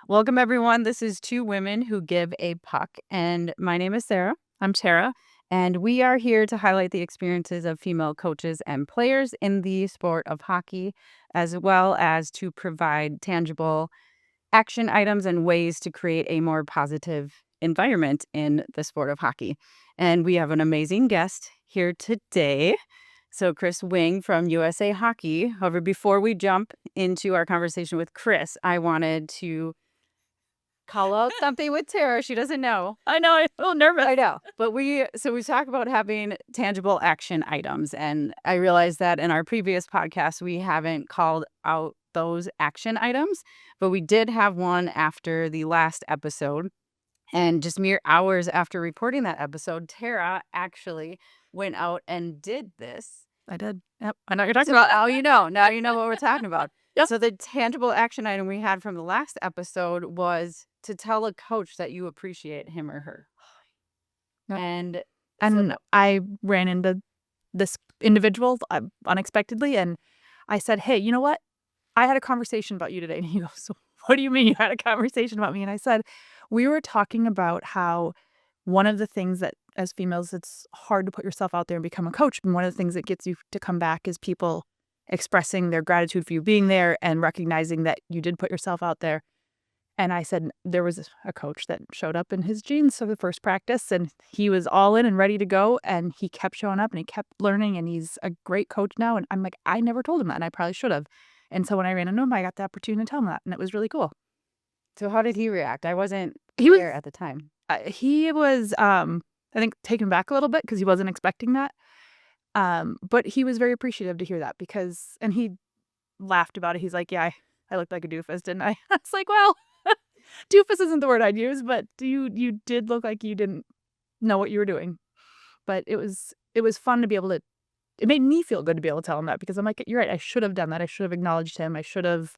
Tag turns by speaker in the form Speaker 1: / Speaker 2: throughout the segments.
Speaker 1: Welcome, everyone. This is Two Women Who Give a Puck, and my name is Sarah.
Speaker 2: I'm Tara.
Speaker 1: And we are here to highlight the experiences of female coaches and players in the sport of hockey, as well as to provide tangible action items and ways to create a more positive environment in the sport of hockey. And we have an amazing guest here today. So, Kris Wing from USA Hockey. However, before we jump into our conversation with Kris, I wanted to call out something with Tara. She doesn't know.
Speaker 2: I know, I feel nervous.
Speaker 1: I know. But we talk about having tangible action items. And I realized that in our previous podcast, we haven't called out those action items, but we did have one after the last episode. And just mere hours after recording that episode, Tara actually went out and did this.
Speaker 2: I did. Yep. I know what you're talking
Speaker 1: So
Speaker 2: about.
Speaker 1: now you know. Now you know what we're talking about.
Speaker 2: Yep.
Speaker 1: So the tangible action item we had from the last episode was to tell a coach that you appreciate him or her.
Speaker 2: Yep.
Speaker 1: And
Speaker 2: I ran into this individual unexpectedly, and I said, "Hey, you know what? I had a conversation about you today." And he goes, "So what do you mean you had a conversation about me?" And I said, "We were talking about how one of the things that as females, it's hard to put yourself out there and become a coach. And one of the things that gets you to come back is people expressing their gratitude for you being there and recognizing that you did put yourself out there." And I said, there was a coach that showed up in his jeans for the first practice, and he was all in and ready to go. And he kept showing up and he kept learning, and he's a great coach now. And I'm like, I never told him that, and I probably should have. And so when I ran into him, I got the opportunity to tell him that, and it was really cool.
Speaker 1: So how did he react? I wasn't
Speaker 2: He was
Speaker 1: there at the time.
Speaker 2: he was I think taken back a little bit because he wasn't expecting that. But he was very appreciative to hear that and he laughed about it. He's like, "Yeah, I looked like a doofus, didn't I?" I was like, "Well, doofus isn't the word I'd use, but you did look like you didn't know what you were doing." But it was fun to be able to. It made me feel good to be able to tell him that because I'm like, "You're right. I should have done that. I should have acknowledged him. I should have.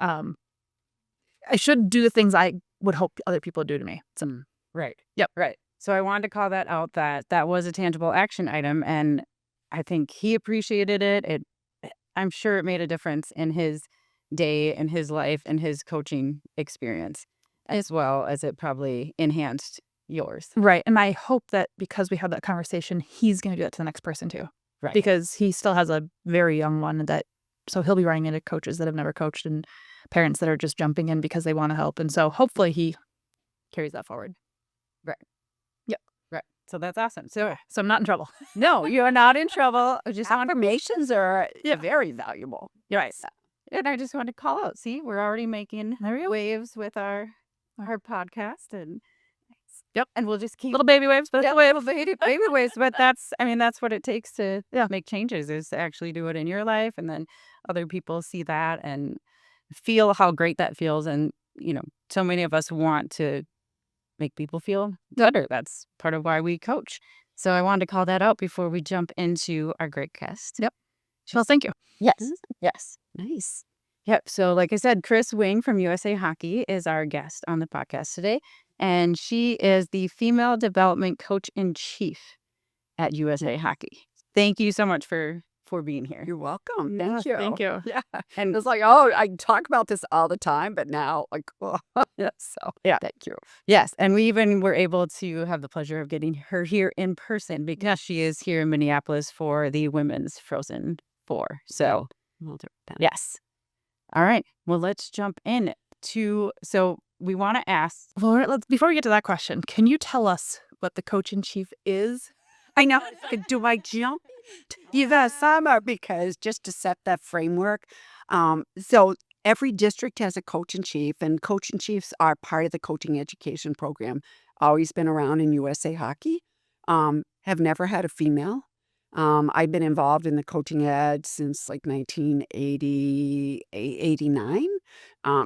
Speaker 2: I should do the things I would hope other people do to me." So,
Speaker 1: Right.
Speaker 2: yep.
Speaker 1: Right. So I wanted to call that out, that was a tangible action item, and I think he appreciated it. I'm sure it made a difference in his day and his life and his coaching experience, as well as it probably enhanced yours.
Speaker 2: Right. And I hope that because we had that conversation, he's going to do that to the next person too.
Speaker 1: Right.
Speaker 2: Because he still has a very young one so he'll be running into coaches that have never coached and parents that are just jumping in because they want to help. And so hopefully he carries that forward.
Speaker 1: Right.
Speaker 2: Yep.
Speaker 1: Right. So that's awesome. So
Speaker 2: I'm not in trouble.
Speaker 1: no, you're not in trouble.
Speaker 3: Affirmations are
Speaker 2: Yeah.
Speaker 3: very valuable.
Speaker 2: Right.
Speaker 1: And I just want to call out. See, we're already making
Speaker 2: There we go.
Speaker 1: waves with our podcast, and
Speaker 2: Yep.
Speaker 1: and we'll just keep
Speaker 2: Little baby waves, but
Speaker 1: yeah,
Speaker 2: it's a wave.
Speaker 1: baby waves. But that's what it takes to
Speaker 2: Yeah.
Speaker 1: make changes, is to actually do it in your life, and then other people see that and feel how great that feels. And so many of us want to make people feel better. That's part of why we coach. So I wanted to call that out before we jump into our great guest.
Speaker 2: Yep. Well, thank you.
Speaker 1: Yes. Yes.
Speaker 3: Nice.
Speaker 1: Yep. So like I said, Kris Wing from USA Hockey is our guest on the podcast today. And she is the female development coach in chief at USA Hockey. Thank you so much for being here.
Speaker 3: You're welcome.
Speaker 2: Yeah,
Speaker 3: Thank you.
Speaker 2: thank you.
Speaker 3: Yeah.
Speaker 1: And
Speaker 3: It's like, oh, I talk about this all the time, but now, like, oh, yeah. So,
Speaker 1: Yeah.
Speaker 3: thank you.
Speaker 1: yes, and we even were able to have the pleasure of getting her here in person because she is here in Minneapolis for the women's Frozen 4. So
Speaker 3: Well, done.
Speaker 1: yes. All right. Well, let's jump in so we want to ask.
Speaker 2: Well, before we get to that question, can you tell us what the coach in chief is?
Speaker 3: I know. Do I jump? Yes, because just to set that framework. So every district has a coach in chief, and coach in chiefs are part of the coaching education program. Always been around in USA Hockey. Have never had a female. I've been involved in the coaching ed since like 1989.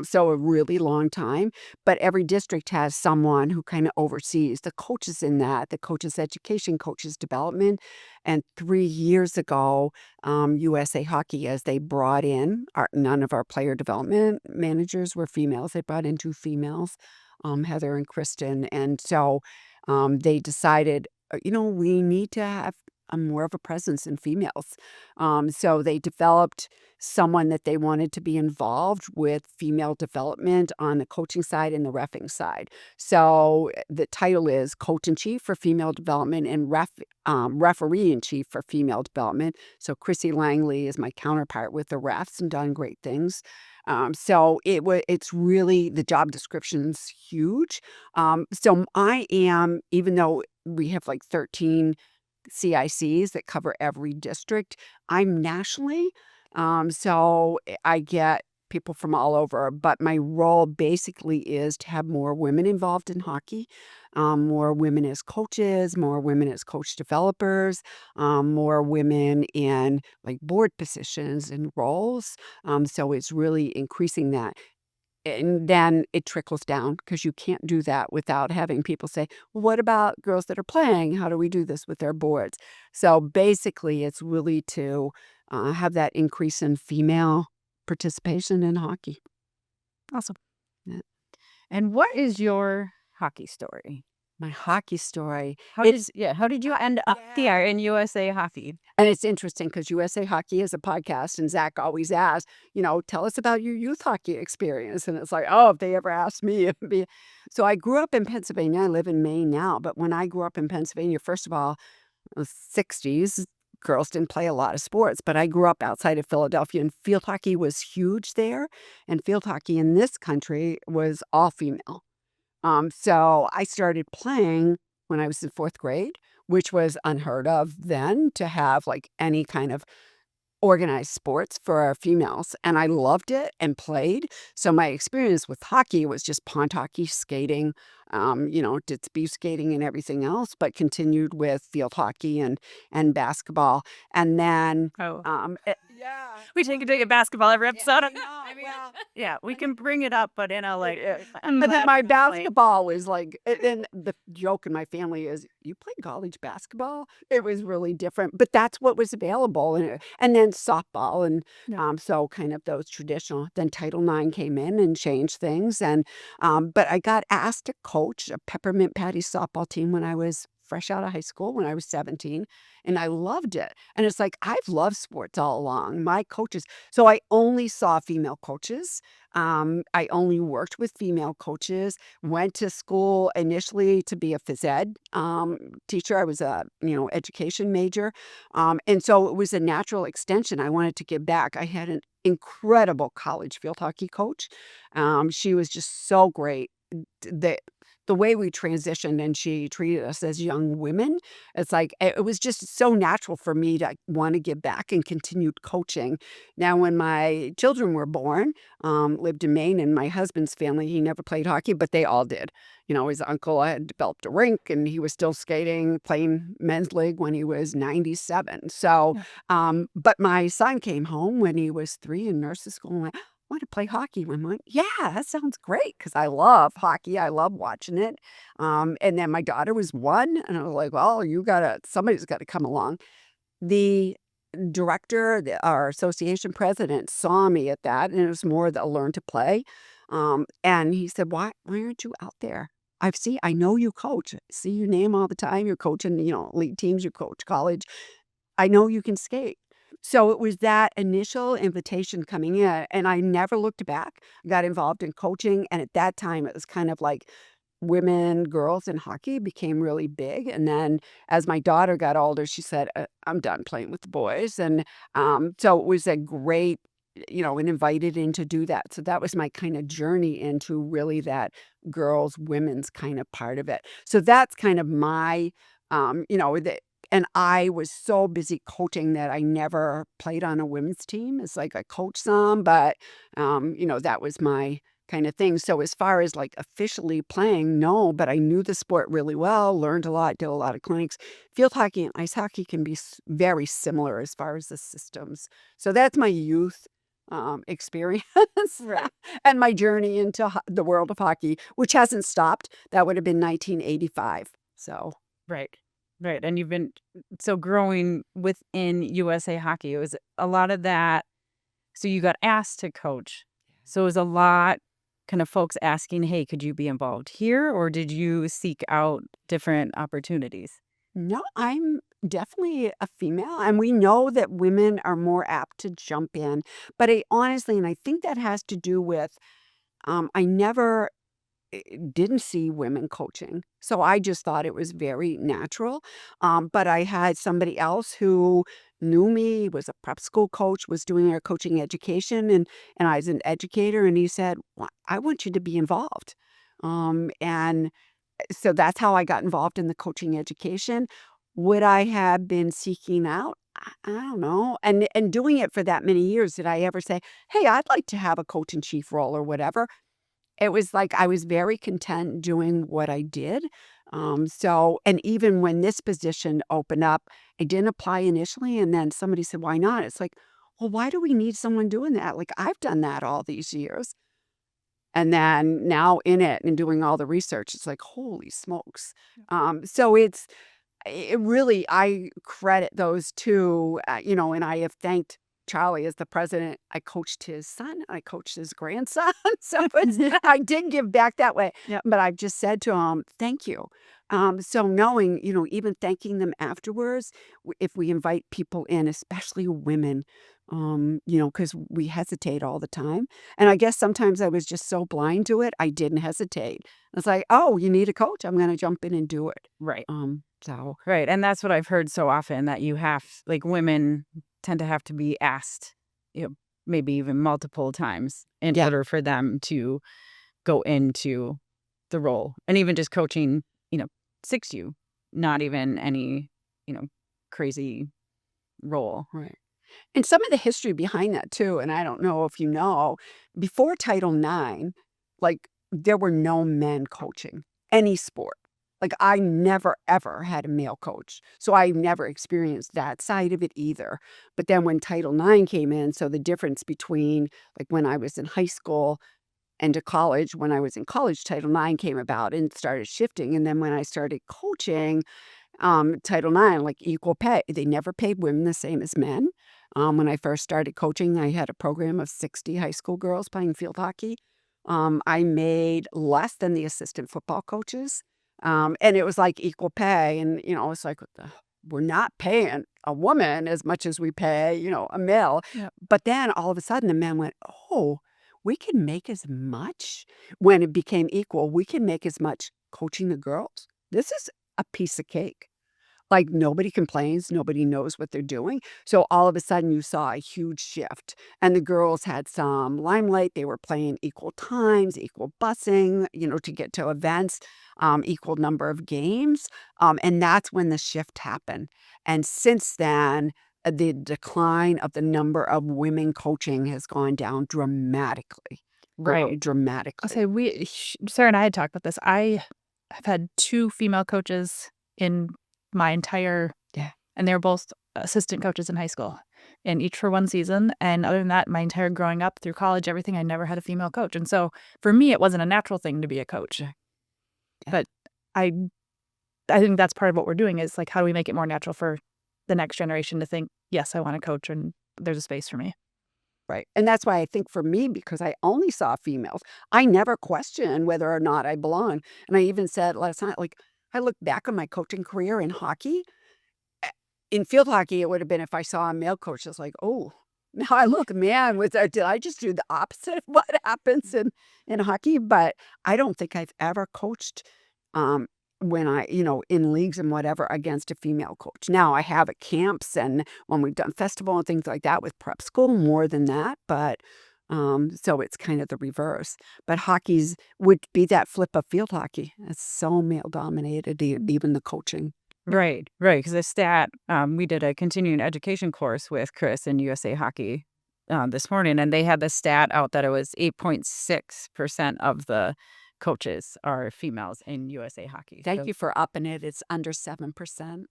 Speaker 3: So a really long time. But every district has someone who kind of oversees the coaches in that, the coaches education, coaches development. And 3 years ago, USA Hockey, as they brought in, none of our player development managers were females. They brought in 2 females, Heather and Kristen. And so they decided, we need to have more of a presence in females. So they developed someone that they wanted to be involved with female development on the coaching side and the reffing side. So the title is Coach in Chief for Female Development and Referee in Chief for Female Development. So Chrissy Langley is my counterpart with the refs and done great things. So it's really, the job description's huge. So I am, even though we have like 13 CICs that cover every district, I'm nationally. So I get people from all over, but my role basically is to have more women involved in hockey, more women as coaches, more women as coach developers, more women in like board positions and roles. So it's really increasing that. And then it trickles down because you can't do that without having people say, well, what about girls that are playing? How do we do this with their boards? So basically, it's really to have that increase in female participation in hockey.
Speaker 2: Awesome.
Speaker 3: Yeah.
Speaker 1: And what is your hockey story?
Speaker 3: My hockey story.
Speaker 1: How did you end up there in USA Hockey?
Speaker 3: And it's interesting because USA Hockey is a podcast, and Zach always asks, tell us about your youth hockey experience. And it's like, oh, if they ever asked me, it'd be. So I grew up in Pennsylvania. I live in Maine now. But when I grew up in Pennsylvania, first of all, the 60s, girls didn't play a lot of sports. But I grew up outside of Philadelphia, and field hockey was huge there. And field hockey in this country was all female. So I started playing when I was in fourth grade, which was unheard of then to have like any kind of organized sports for our females. And I loved it and played. So my experience with hockey was just pond hockey, skating, did speed skating and everything else, but continued with field hockey and basketball. And then,
Speaker 2: Oh,
Speaker 3: yeah.
Speaker 2: we take a basketball every episode.
Speaker 3: Well,
Speaker 2: Yeah, we can bring it up, but in a like.
Speaker 3: but then my basketball was like, and the joke in my family is, you played college basketball? It was really different, but that's what was available. And then softball. And
Speaker 2: Yeah.
Speaker 3: so kind of those traditional. Then Title IX came in and changed things. And but I got asked to coach a Peppermint Patty softball team when I was fresh out of high school, when I was 17, and I loved it. And it's like, I've loved sports all along. My coaches, so I only saw female coaches. I only worked with female coaches, went to school initially to be a phys ed teacher. I was a, education major. And so it was a natural extension. I wanted to give back. I had an incredible college field hockey coach. She was just so great. The way we transitioned and she treated us as young women, it's like it was just so natural for me to want to give back and continued coaching. Now, when my children were born, lived in Maine, and my husband's family, he never played hockey, but they all did. His uncle had developed a rink, and he was still skating, playing men's league when he was 97. So, but my son came home when he was 3 in nurse's school and went, want to play hockey. And I went, yeah, that sounds great because I love hockey. I love watching it. And then my daughter was 1, and I was like, well, somebody's got to come along. The director, our association president, saw me at that, and it was more the learn to play. And he said, why aren't you out there? I know you coach. I see your name all the time. You're coaching, league teams, you coach college. I know you can skate. So it was that initial invitation coming in, and I never looked back. I got involved in coaching, and at that time, it was kind of like women, girls in hockey became really big. And then as my daughter got older, she said, I'm done playing with the boys. And so it was a great, and invited in to do that. So that was my kind of journey into really that girls, women's kind of part of it. So that's kind of my, and I was so busy coaching that I never played on a women's team. It's like I coached some, but, that was my kind of thing. So as far as like officially playing, no, but I knew the sport really well, learned a lot, did a lot of clinics. Field hockey and ice hockey can be very similar as far as the systems. So that's my youth experience and my journey into the world of hockey, which hasn't stopped. That would have been 1985. So.
Speaker 1: Right. Right. And you've been growing within USA Hockey. It was a lot of that. So you got asked to coach. So it was a lot kind of folks asking, hey, could you be involved here? Or did you seek out different opportunities?
Speaker 3: No, I'm definitely a female, and we know that women are more apt to jump in. But I honestly, and I think that has to do with I never didn't see women coaching. So I just thought it was very natural. But I had somebody else who knew me, was a prep school coach, was doing our coaching education, and I was an educator, and he said, "Well, I want you to be involved." And so that's how I got involved in the coaching education. Would I have been seeking out? I don't know. And doing it for that many years, did I ever say, "Hey, I'd like to have a coach in chief role," or whatever? It was like I was very content doing what I did. So and even when this position opened up, I didn't apply initially, and then somebody said, "Why not?" It's like, "Well, why do we need someone doing that? Like, I've done that all these years." And then now in it and doing all the research, it's like, "Holy smokes." So it really I credit those 2, and I have thanked Charlie as the president. I coached his son, I coached his grandson, so it's I did give back that way,
Speaker 2: Yep.
Speaker 3: but I've just said to him, "Thank you." So knowing, even thanking them afterwards, if we invite people in, especially women, because we hesitate all the time, and I guess sometimes I was just so blind to it, I didn't hesitate. It's like, "Oh, you need a coach? I'm gonna jump in and do it."
Speaker 1: Right.
Speaker 3: So
Speaker 1: Right. And that's what I've heard so often, that you have, like, women tend to have to be asked, maybe even multiple times in
Speaker 3: yeah,
Speaker 1: order for them to go into the role. And even just coaching, you know, 6U, not even any, you know, crazy role.
Speaker 3: right. And some of the history behind that too, and I don't know if you know, before Title IX, like, there were no men coaching any sport. Like, I never, ever had a male coach, so I never experienced that side of it either. But then when Title IX came in, so the difference between, like, when I was in high school and to college, when I was in college, Title IX came about and started shifting, and then when I started coaching, Title IX, like equal pay. They never paid women the same as men. When I first started coaching, I had a program of 60 high school girls playing field hockey. I made less than the assistant football coaches. And it was like equal pay. And, it's like, we're not paying a woman as much as we pay, a male.
Speaker 2: Yep.
Speaker 3: But then all of a sudden the men went, oh, we can make as much when it became equal. We can make as much coaching the girls. This is a piece of cake. Like, nobody complains, nobody knows what they're doing, so all of a sudden, you saw a huge shift, and the girls had some limelight, they were playing equal times, equal busing, to get to events, equal number of games, and that's when the shift happened, and since then, the decline of the number of women coaching has gone down dramatically,
Speaker 1: Right.
Speaker 2: I'll
Speaker 3: dramatically.
Speaker 2: say Sarah and I had talked about this. I have had 2 female coaches in my entire
Speaker 3: Yeah.
Speaker 2: and they were both assistant coaches in high school, and each for 1 season, and other than that, my entire growing up through college, everything, I never had a female coach, and so, for me, it wasn't a natural thing to be a coach,
Speaker 3: Yeah.
Speaker 2: but I I think that's part of what we're doing is, like, how do we make it more natural for the next generation to think, "Yes, I wanna coach, and there's a space for me."
Speaker 3: Right, and that's why I think for me, because I only saw females, I never questioned whether or not I belong, and I even said last night, like, I look back on my coaching career in hockey, eh, in field hockey, it would have been if I saw a male coach, it's like, "Oh." Now I look, man, did I just do the opposite of what happens in hockey? But I don't think I've ever coached, um, when in leagues and whatever against a female coach. Now I have at camps and when we've done festival and things like that with prep school, more than that, but, so it's kind of the reverse. But hockey's would be that flip of field hockey. It's so male dominated, even the coaching.
Speaker 2: Yep.
Speaker 1: Right. Right. Because the stat, we did a continuing education course with Kris in USA Hockey this morning, and they had the stat out that it was 8.6% of the coaches are females in USA Hockey.
Speaker 3: Thank
Speaker 1: So,
Speaker 3: you for upping it. It's under 7%.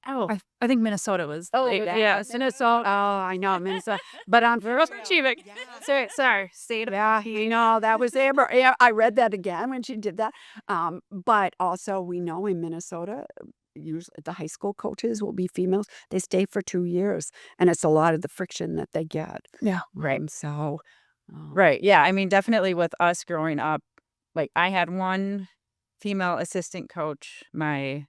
Speaker 1: oh,
Speaker 2: I think Minnesota was like that.
Speaker 1: yeah, Minnesota.
Speaker 3: Oh, I know, Minnesota, but on
Speaker 2: Achieving.
Speaker 3: yeah.
Speaker 1: Sorry, state of
Speaker 3: Yeah, I know, that was Amber. Yeah, I read that again when she did that. But also we know in Minnesota, usually the high school coaches will be females. They stay for 2 years, and it's a lot of the friction that they get.
Speaker 2: Yeah.
Speaker 1: right.
Speaker 3: So, um,
Speaker 1: Right. Yeah. I mean, definitely with us growing up, like, I had one female assistant coach my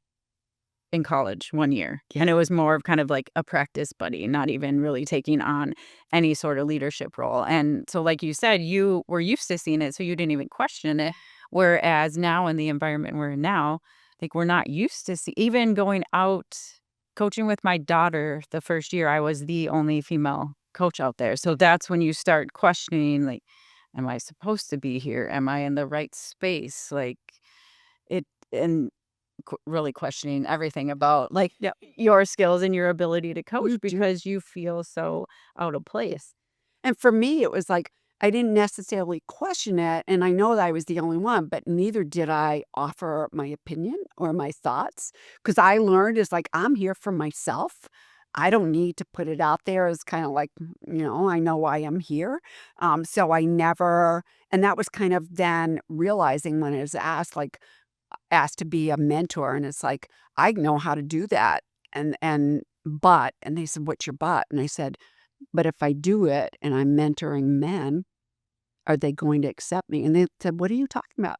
Speaker 1: in college 1 year. And it was more of kind of like a practice buddy, not even really taking on any sort of leadership role. And so, like you said, you were used to seeing it, so you didn't even question it. Whereas now in the environment we're in now, like we're not used to see even going out coaching with my daughter the first year, I was the only female coach out there. So that's when you start questioning, like, am I supposed to be here? Am I in the right space? Like it and really questioning everything about like
Speaker 2: Yeah.
Speaker 1: your skills and your ability to coach
Speaker 3: You do.
Speaker 1: because you feel so out of place.
Speaker 3: And for me, it was like I didn't necessarily question it, and I know that I was the only one, but neither did I offer my opinion or my thoughts because I learned is like I'm here for myself. I don't need to put it out there as kind of like, I know why I'm here. So I never, and that was kind of then realizing when I was asked to be a mentor, and it's like I know how to do that, and they said, "What's your but?" And I said, but if I do it and I'm mentoring men, are they going to accept me? And they said, what are you talking about?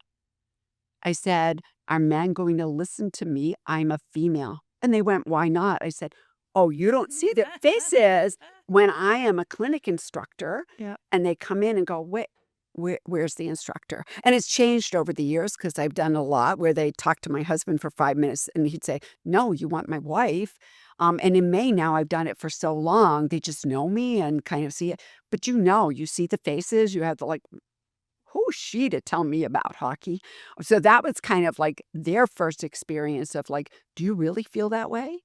Speaker 3: I said, are men going to listen to me? I'm a female. And they went, why not? I said, oh, you don't see their faces when I am a clinic instructor
Speaker 2: Yeah.
Speaker 3: and they come in and go, wait, where's the instructor? And it's changed over the years because I've done a lot where they talk to my husband for 5 minutes and he'd say, no, you want my wife. And in May now, I've done it for so long, they just know me and kind of see it. But you see the faces, you have the like, who's she to tell me about hockey? So that was kind of like their first experience of like, do you really feel that way?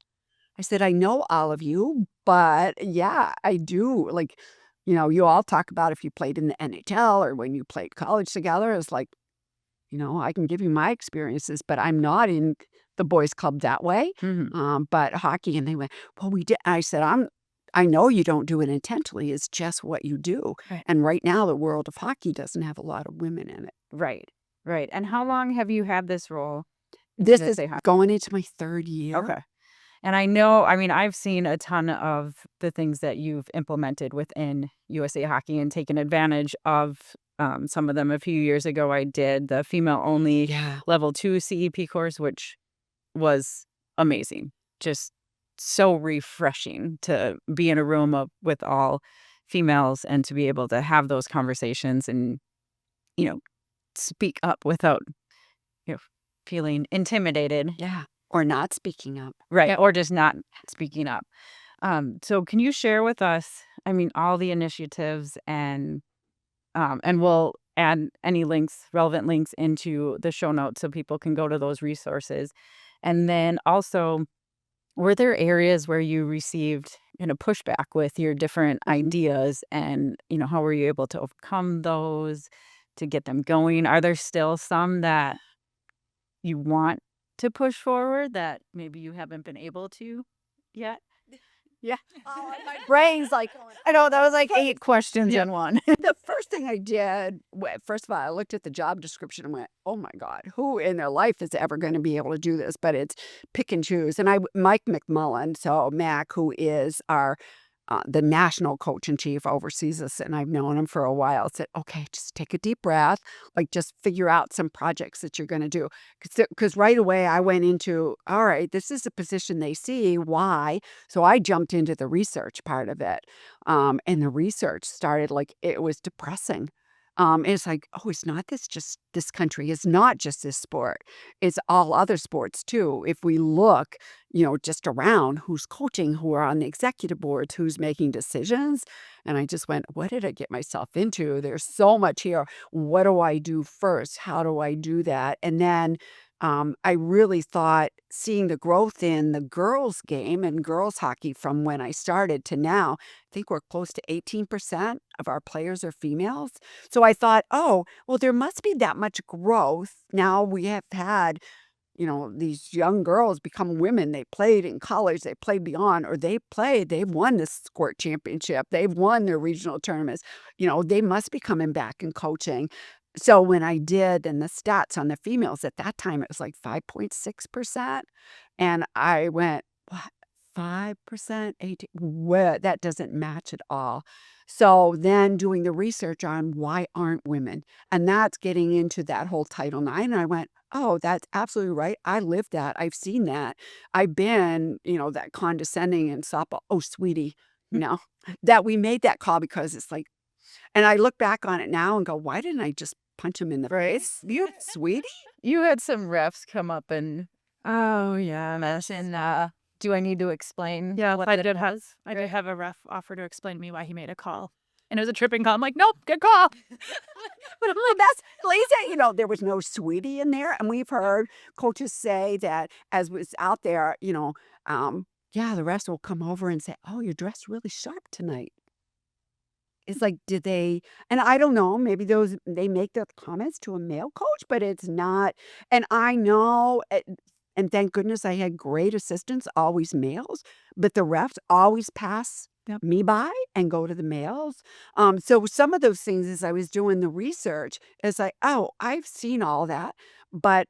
Speaker 3: I said, I know all of you, but yeah, I do. Like, you all talk about if you played in the NHL or when you played college together. It's like, I can give you my experiences, but I'm not in the boys' club that way.
Speaker 1: Mhm.
Speaker 3: But hockey, and they went, well, we did. I said, I know you don't do it intentionally. It's just what you do.
Speaker 2: Right.
Speaker 3: And right now, the world of hockey doesn't have a lot of women in it.
Speaker 1: Right. Right. And how long have you had this role?
Speaker 3: This is
Speaker 1: USA Hockey?
Speaker 3: going into my 3rd year.
Speaker 1: Okay. And I know, I mean, I've seen a ton of the things that you've implemented within USA Hockey and taken advantage of some of them. A few years ago, I did the female only
Speaker 3: Yeah.
Speaker 1: level 2 CEP course, which was amazing. Just so refreshing to be in a room with all females and to be able to have those conversations and, you know, speak up without, you know, feeling intimidated.
Speaker 3: Yeah. Or not speaking up.
Speaker 1: Right.
Speaker 2: Yep.
Speaker 1: Or just not speaking up. So can you share with us, I mean, all the initiatives and we'll add any links, relevant links into the show notes so people can go to those resources. And then also, were there areas where you received, pushback with your different
Speaker 3: Mhm.
Speaker 1: ideas and, how were you able to overcome those to get them going? Are there still some that you want to push forward that maybe you haven't been able to yet?
Speaker 3: Yeah.
Speaker 2: My brain's like, I know that was like 8 questions
Speaker 1: Yeah.
Speaker 2: in one.
Speaker 3: The first thing I did, first of all, I looked at the job description and went, "Oh my God, who in their life is ever going to be able to do this?" But it's pick and choose. And Mike McMullen, so Mac, who is the national coach in chief, oversees us, and I've known him for a while. Said, "Okay, just take a deep breath, like just figure out some projects that you're going to do." Because right away I went into, all right, this is a position they see. Why? So I jumped into the research part of it. And the research started like it was depressing. It's like, oh, it's not this country is not just this sport. It's all other sports too. If we look, just around who's coaching, who are on the executive boards, who's making decisions. And I just went, what did I get myself into? There's so much here. What do I do first? How do I do that? And then I really thought seeing the growth in the girls' game and girls' hockey from when I started to now, I think we're close to 18% of our players are females. So I thought, oh, well, there must be that much growth. Now we have had, these young girls become women. They played in college, they played beyond, or they've won the squirt championship, they've won their regional tournaments. They must be coming back and coaching. So when I did, and the stats on the females at that time, it was like 5.6%. And I went, what? 5%, 18, well, that doesn't match at all. So then doing the research on why aren't women, and that's getting into that whole Title IX. And I went, oh, that's absolutely right. I lived that. I've seen that. I've been, that condescending and softball. Oh, sweetie, no, that we made that call because it's like, and I look back on it now and go, why didn't I just punch him in the face? You sweetie.
Speaker 1: You had some refs come up and, oh, yeah, mention, do I need to explain
Speaker 2: Yeah,
Speaker 1: what
Speaker 2: I
Speaker 1: the
Speaker 2: did have a ref offer to explain to me why he made a call. And it was a tripping call. I'm like, nope, good call.
Speaker 3: But I'm like, that's Lisa, there was no sweetie in there. And we've heard coaches say that as was out there, yeah, the rest will come over and say, oh, you're dressed really sharp tonight. It's like, did they, and I don't know, maybe they make the comments to a male coach, but it's not. And I know, and thank goodness I had great assistants, always males, but the refs always pass
Speaker 2: Yep.
Speaker 3: me by and go to the males. So some of those things as I was doing the research, it's like, oh, I've seen all that, but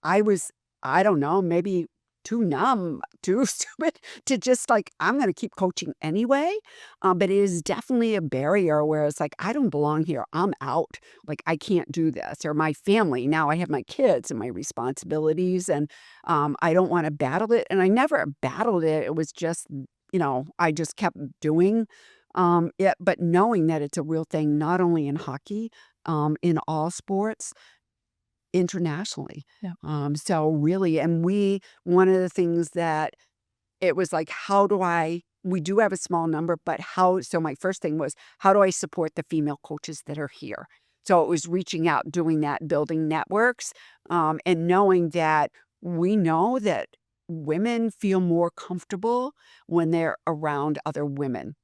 Speaker 3: I don't know, maybe too numb, too stupid to just like, I'm going to keep coaching anyway. But it is definitely a barrier where it's like, I don't belong here. I'm out. Like, I can't do this. Or my family. Now I have my kids and my responsibilities, and I don't want to battle it. And I never battled it. It was just, I just kept doing it, but knowing that it's a real thing, not only in hockey, in all sports internationally.
Speaker 2: Yeah.
Speaker 3: So really, and one of the things that it was like, we do have a small number, but so my first thing was, how do I support the female coaches that are here? So it was reaching out, doing that, building networks, and knowing that we know that women feel more comfortable when they're around other women.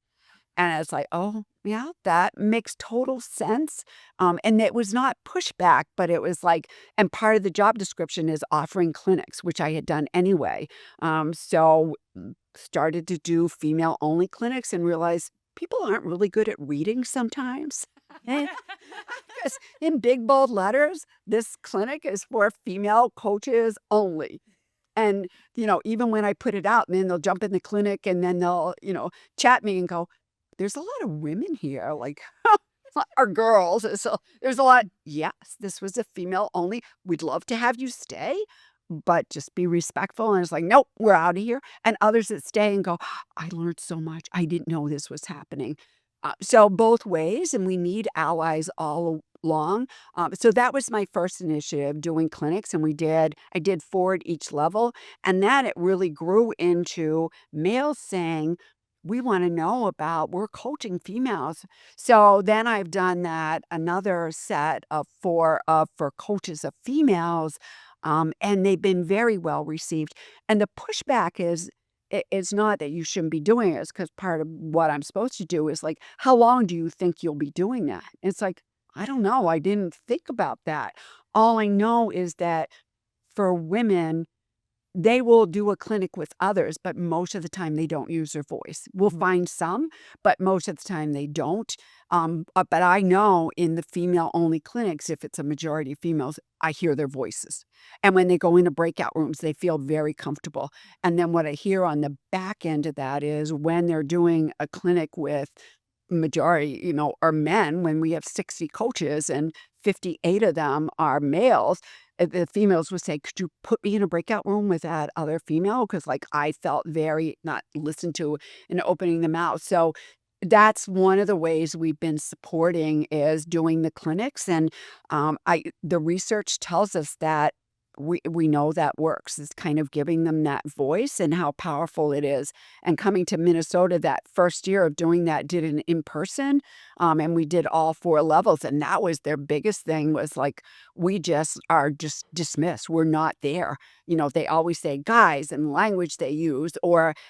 Speaker 3: And it's like, oh, yeah, that makes total sense. And it was not pushback, but it was like, and part of the job description is offering clinics, which I had done anyway. So started to do female only clinics and realized people aren't really good at reading sometimes. Because in big bold letters, this clinic is for female coaches only. And, even when I put it out, and then they'll jump in the clinic and then they'll, chat me and go, there's a lot of women here, like, or girls. So there's a lot. Yes, this was a female only. We'd love to have you stay, but just be respectful. And it's like, nope, we're out of here. And others that stay and go, I learned so much. I didn't know this was happening. So both ways, and we need allies all along. So that was my first initiative, doing clinics, and I did 4 at each level. And then it really grew into males saying, we want to know we're coaching females. So then I've done that, another set of 4 for coaches of females, and they've been very well received. And the pushback is, it's not that you shouldn't be doing it, because part of what I'm supposed to do is like, how long do you think you'll be doing that? It's like, I don't know. I didn't think about that. All I know is that for women, they will do a clinic with others, but most of the time they don't use their voice. We'll find some, but most of the time they don't. But I know in the female-only clinics, if it's a majority of females, I hear their voices. And when they go into breakout rooms, they feel very comfortable. And then what I hear on the back end of that is when they're doing a clinic with majority, are men, when we have 60 coaches and 58 of them are males, the females would say, could you put me in a breakout room with that other female? Because like I felt very not listened to in opening the mouth. So that's one of the ways we've been supporting is doing the clinics. And the research tells us that we know that works. It's kind of giving them that voice and how powerful it is. And coming to Minnesota that first year of doing that, did it in person, and we did all 4 levels. And that was their biggest thing, was like, we just are just dismissed. We're not there. They always say guys and language they use,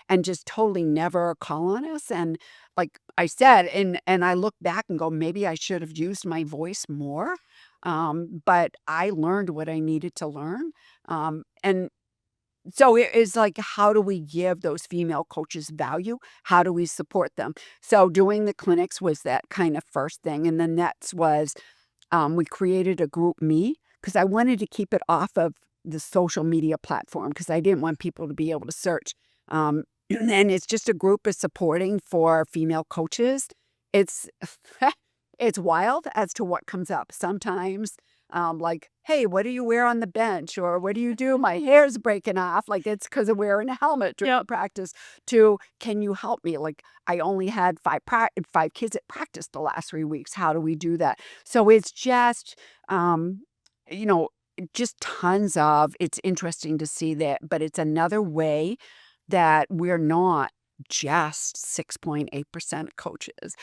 Speaker 3: and just totally never call on us. And like I said, and I look back and go, maybe I should have used my voice more. But I learned what I needed to learn. And so it is like, how do we give those female coaches value? How do we support them? So doing the clinics was that kind of first thing. And the next was, we created a group me, because I wanted to keep it off of the social media platform, because I didn't want people to be able to search. and it's just a group of supporting for female coaches. It's it's wild as to what comes up. Sometimes, like, hey, what do you wear on the bench? Or what do you do? My hair's breaking off. Like, it's because of wearing a helmet during
Speaker 2: Yep.
Speaker 3: practice. To, can you help me? Like, I only had five kids at practice the last 3 weeks. How do we do that? So it's just, um, you know, just tons of, it's interesting to see that, but it's another way that we're not just 6.8% coaches.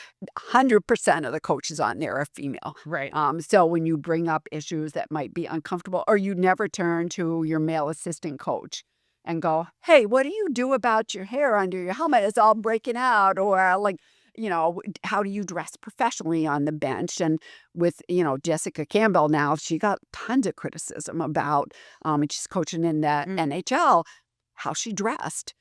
Speaker 3: 100% of the coaches on there are female.
Speaker 1: Right.
Speaker 3: So when you bring up issues that might be uncomfortable, or you never turn to your male assistant coach and go, hey, what do you do about your hair under your helmet? It's all breaking out. Or like, how do you dress professionally on the bench? And with, Jessica Campbell now, she got tons of criticism about, and she's coaching in the
Speaker 1: Mm.
Speaker 3: NHL, how she dressed.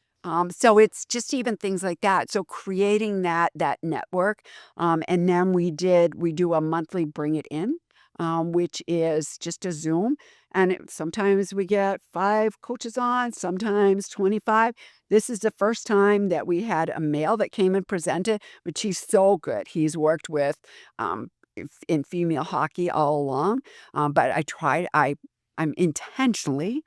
Speaker 3: So it's just even things like that. So creating that network, and then we do a monthly bring it in, which is just a Zoom, and sometimes we get 5 coaches on, sometimes 25. This is the first time that we had a male that came and presented, but he's so good. He's worked with in female hockey all along, but I'm intentionally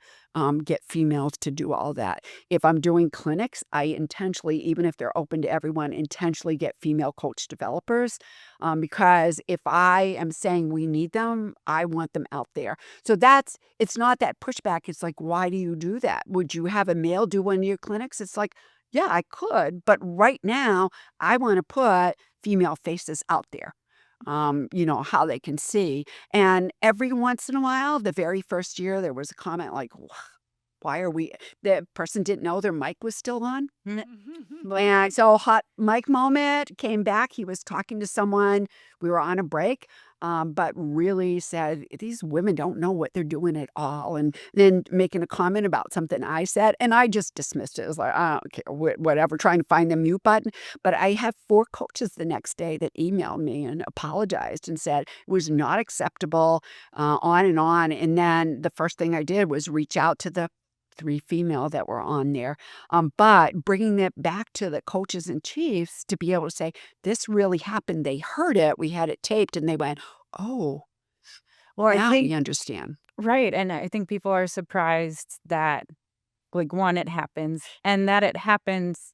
Speaker 3: get females to do all that. If I'm doing clinics, I intentionally, even if they're open to everyone, intentionally get female coach developers, because if I am saying we need them, I want them out there. So it's not that pushback. It's like, why do you do that? Would you have a male do one of your clinics? It's like, yeah, I could, but right now I want to put female faces out there. How they can see. And every once in a while, the very first year, there was a comment like, why are we, the person didn't know their mic was still on. And so hot mic moment, came back. He was talking to someone. We were on a break, but really said, these women don't know what they're doing at all. And then making a comment about something I said, and I just dismissed it. It was like, I don't care, whatever, trying to find the mute button. But I have 4 coaches the next day that emailed me and apologized and said it was not acceptable, on and on. And then the first thing I did was reach out to the 3 female that were on there. But bringing it back to the coaches and chiefs to be able to say, this really happened. They heard it. We had it taped and they went, oh,
Speaker 1: Well, I
Speaker 3: now we
Speaker 1: think
Speaker 3: understand.
Speaker 1: right, and I think people are surprised that, like, 1, it happens, and that it happens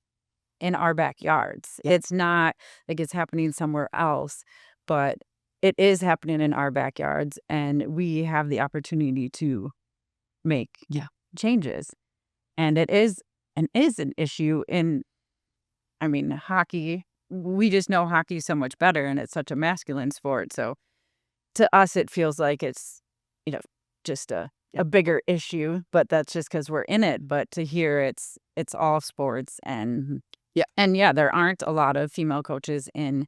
Speaker 1: in our backyards.
Speaker 3: Yeah.
Speaker 1: It's not like it's happening somewhere else, but it is happening in our backyards, and we have the opportunity to make
Speaker 3: Yeah.
Speaker 1: changes. And it is an issue in, I mean, hockey. We just know hockey so much better, and it's such a masculine sport. So to us, it feels like it's, just a bigger issue, but that's just because we're in it. But to hear it's all sports, and yeah, there aren't a lot of female coaches in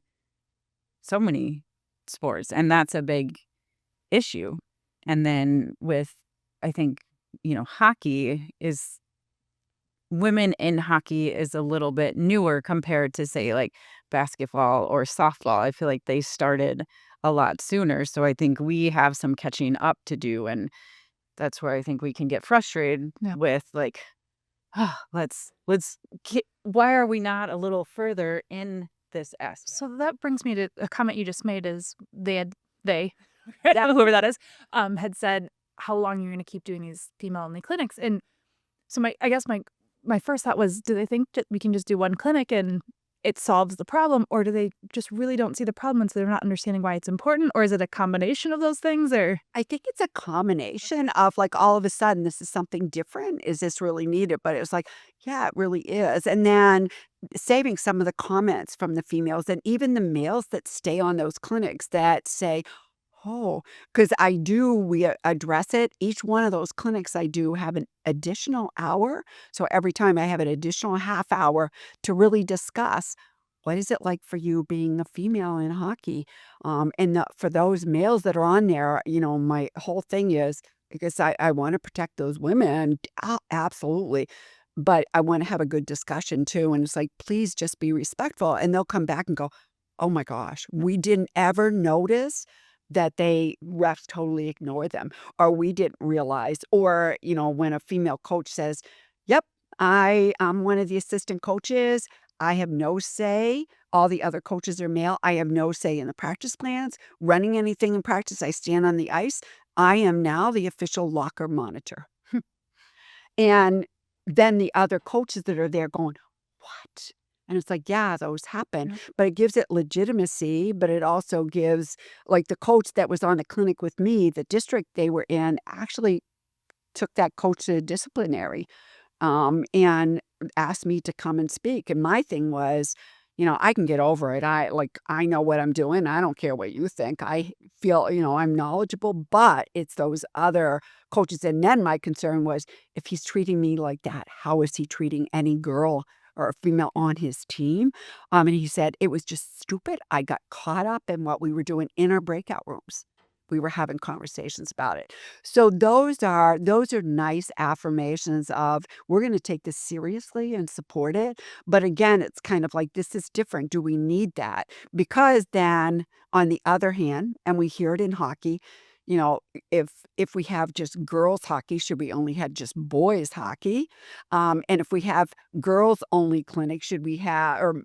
Speaker 1: so many sports, and that's a big issue. And then with, I think, hockey is, women in hockey is a little bit newer compared to, say, like basketball or softball. I feel like they started a lot sooner. So I think we have some catching up to do. And that's where I think we can get frustrated
Speaker 2: Yeah.
Speaker 1: with, like, why are we not a little further in this aspect?
Speaker 2: So that brings me to a comment you just made is whoever that is, had said, how long you're going to keep doing these female-only clinics. And so I guess my first thought was, do they think that we can just do one clinic and it solves the problem? Or do they just really don't see the problem and so they're not understanding why it's important? Or is it a combination of those things? Or
Speaker 3: I think it's a combination of, like, all of a sudden, this is something different. Is this really needed? But it was like, yeah, it really is. And then saving some of the comments from the females and even the males that stay on those clinics that say, oh, because we address it. Each one of those clinics I do have an additional hour. So every time I have an additional half hour to really discuss, what is it like for you being a female in hockey? For those males that are on there, my whole thing is, because I want to protect those women, absolutely. But I want to have a good discussion too. And it's like, please just be respectful. And they'll come back and go, oh my gosh, we didn't ever notice that refs totally ignore them, or we didn't realize, or, when a female coach says, yep, I'm one of the assistant coaches. I have no say. All the other coaches are male. I have no say in the practice plans, running anything in practice. I stand on the ice. I am now the official locker monitor. And then the other coaches that are there going, what? And it's like, yeah, those happen. But it gives it legitimacy, but it also gives, like the coach that was on the clinic with me, the district they were in actually took that coach to disciplinary, and asked me to come and speak. And my thing was, I can get over it. I know what I'm doing. I don't care what you think. I feel, I'm knowledgeable, but it's those other coaches. And then my concern was, if he's treating me like that, how is he treating any girl or a female on his team? And he said it was just stupid. I got caught up in what we were doing in our breakout rooms. We were having conversations about it. So those are nice affirmations of, we're going to take this seriously and support it. But again, it's kind of like, this is different. Do we need that? Because then on the other hand, and we hear it in hockey, if we have just girls hockey, should we only have just boys hockey? And if we have girls only clinics, should we have, or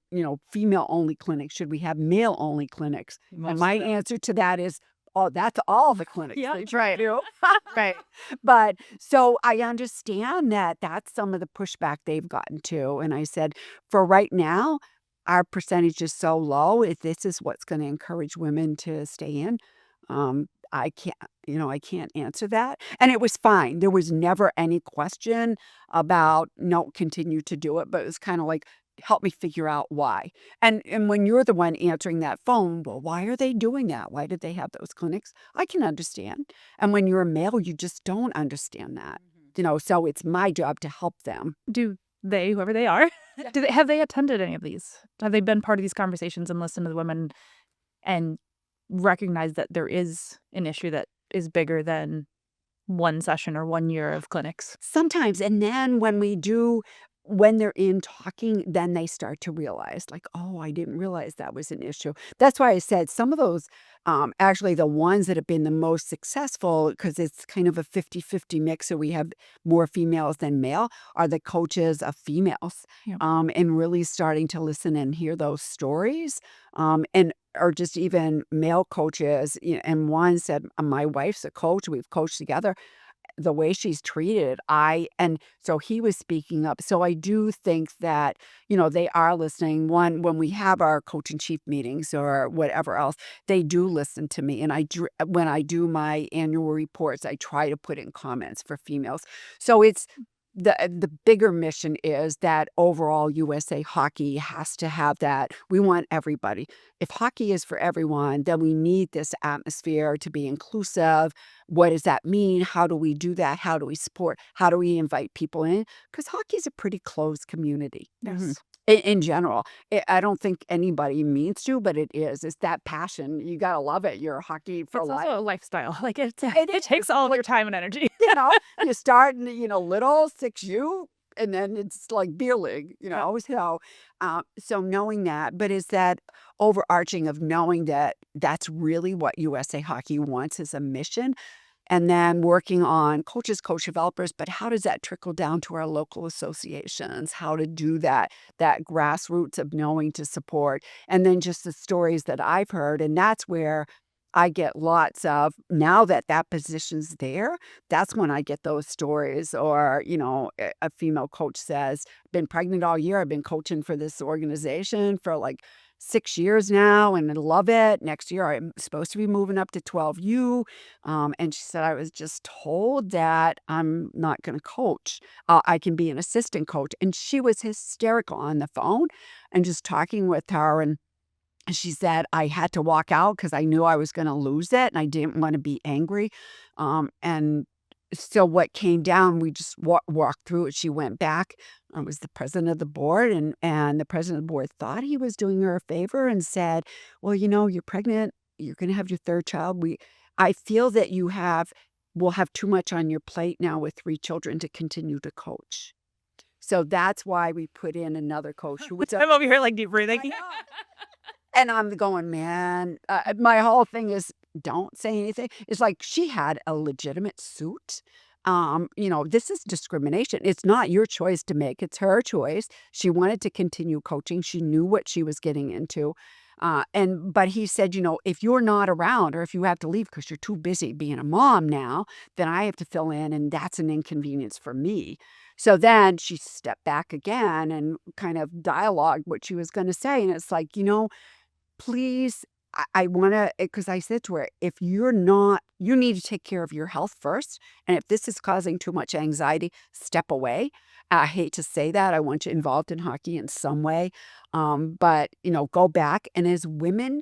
Speaker 3: female only clinics, should we have male only clinics? And my answer to that is, oh, that's all the clinics.
Speaker 2: Yeah,
Speaker 3: They try to. Right. But so I understand that that's some of the pushback they've gotten to. And I said, for right now, our percentage is so low. If this is what's going to encourage women to stay in, I can't answer that. And it was fine. There was never any question about no, continue to do it. But it was kind of like, help me figure out why. And when you're the one answering that phone, well, why are they doing that? Why did they have those clinics? I can understand. And when you're a male, you just don't understand that. So it's my job to help them.
Speaker 2: Do they, whoever they are, have they attended any of these? Have they been part of these conversations and listened to the women and recognize that there is an issue that is bigger than one session or 1 year of clinics?
Speaker 3: Sometimes. And then when they're in talking, then they start to realize, like, oh, I didn't realize that was an issue. That's why I said some of those, actually the ones that have been the most successful, because it's kind of a 50-50 mix, so we have more females than male, are the coaches of females.
Speaker 2: Yeah.
Speaker 3: And really starting to listen and hear those stories, and or just even male coaches. And one said, my wife's a coach. We've coached together. The way she's treated, and so he was speaking up. So I do think that, they are listening. One, when we have our coach in chief meetings or whatever else, they do listen to me. And when I do my annual reports, I try to put in comments for females. So it's, the bigger mission is that overall USA hockey has to have that. We want everybody. If hockey is for everyone, then we need this atmosphere to be inclusive. What does that mean? How do we do that? How do we support? How do we invite people in? Because hockey is a pretty closed community.
Speaker 2: Yes.
Speaker 3: In general. I don't think anybody means to, but it is. It's that passion. You got to love it. You're a hockey for
Speaker 2: It's
Speaker 3: life.
Speaker 2: also a lifestyle. Like it
Speaker 3: is.
Speaker 2: takes all of your time and energy.
Speaker 3: You start in, little 6U, and then it's like beer league, so knowing that, but is that overarching of knowing that that's really what USA Hockey wants as a mission, and then working on coach developers, but how does that trickle down to our local associations? How to do that grassroots of knowing to support, and then just the stories that I've heard, and that's where I get lots of, now that position's there, that's when I get those stories. Or, a female coach says, been pregnant all year. I've been coaching for this organization for like 6 years now and I love it. Next year, I'm supposed to be moving up to 12U. And she said, I was just told that I'm not going to coach. I can be an assistant coach. And she was hysterical on the phone and just talking with her. And she said, I had to walk out because I knew I was going to lose it and I didn't want to be angry. And so what came down, we just walked through it. She went back. I was the president of the board, and the president of the board thought he was doing her a favor and said, well, you're pregnant. You're going to have your third child. I feel that will have too much on your plate now with 3 children to continue to coach. So that's why we put in another coach.
Speaker 2: I'm over here like deep breathing.
Speaker 3: And I'm going, man, my whole thing is don't say anything. It's like she had a legitimate suit. this is discrimination. It's not your choice to make, it's her choice. She wanted to continue coaching. She knew what she was getting into. But he said, if you're not around or if you have to leave because you're too busy being a mom now, then I have to fill in, and that's an inconvenience for me. So then she stepped back again and kind of dialogued what she was going to say. And it's like, please, I want to, because I said to her, if you're not, you need to take care of your health first. And if this is causing too much anxiety, step away. I hate to say that. I want you involved in hockey in some way. But, go back. And as women,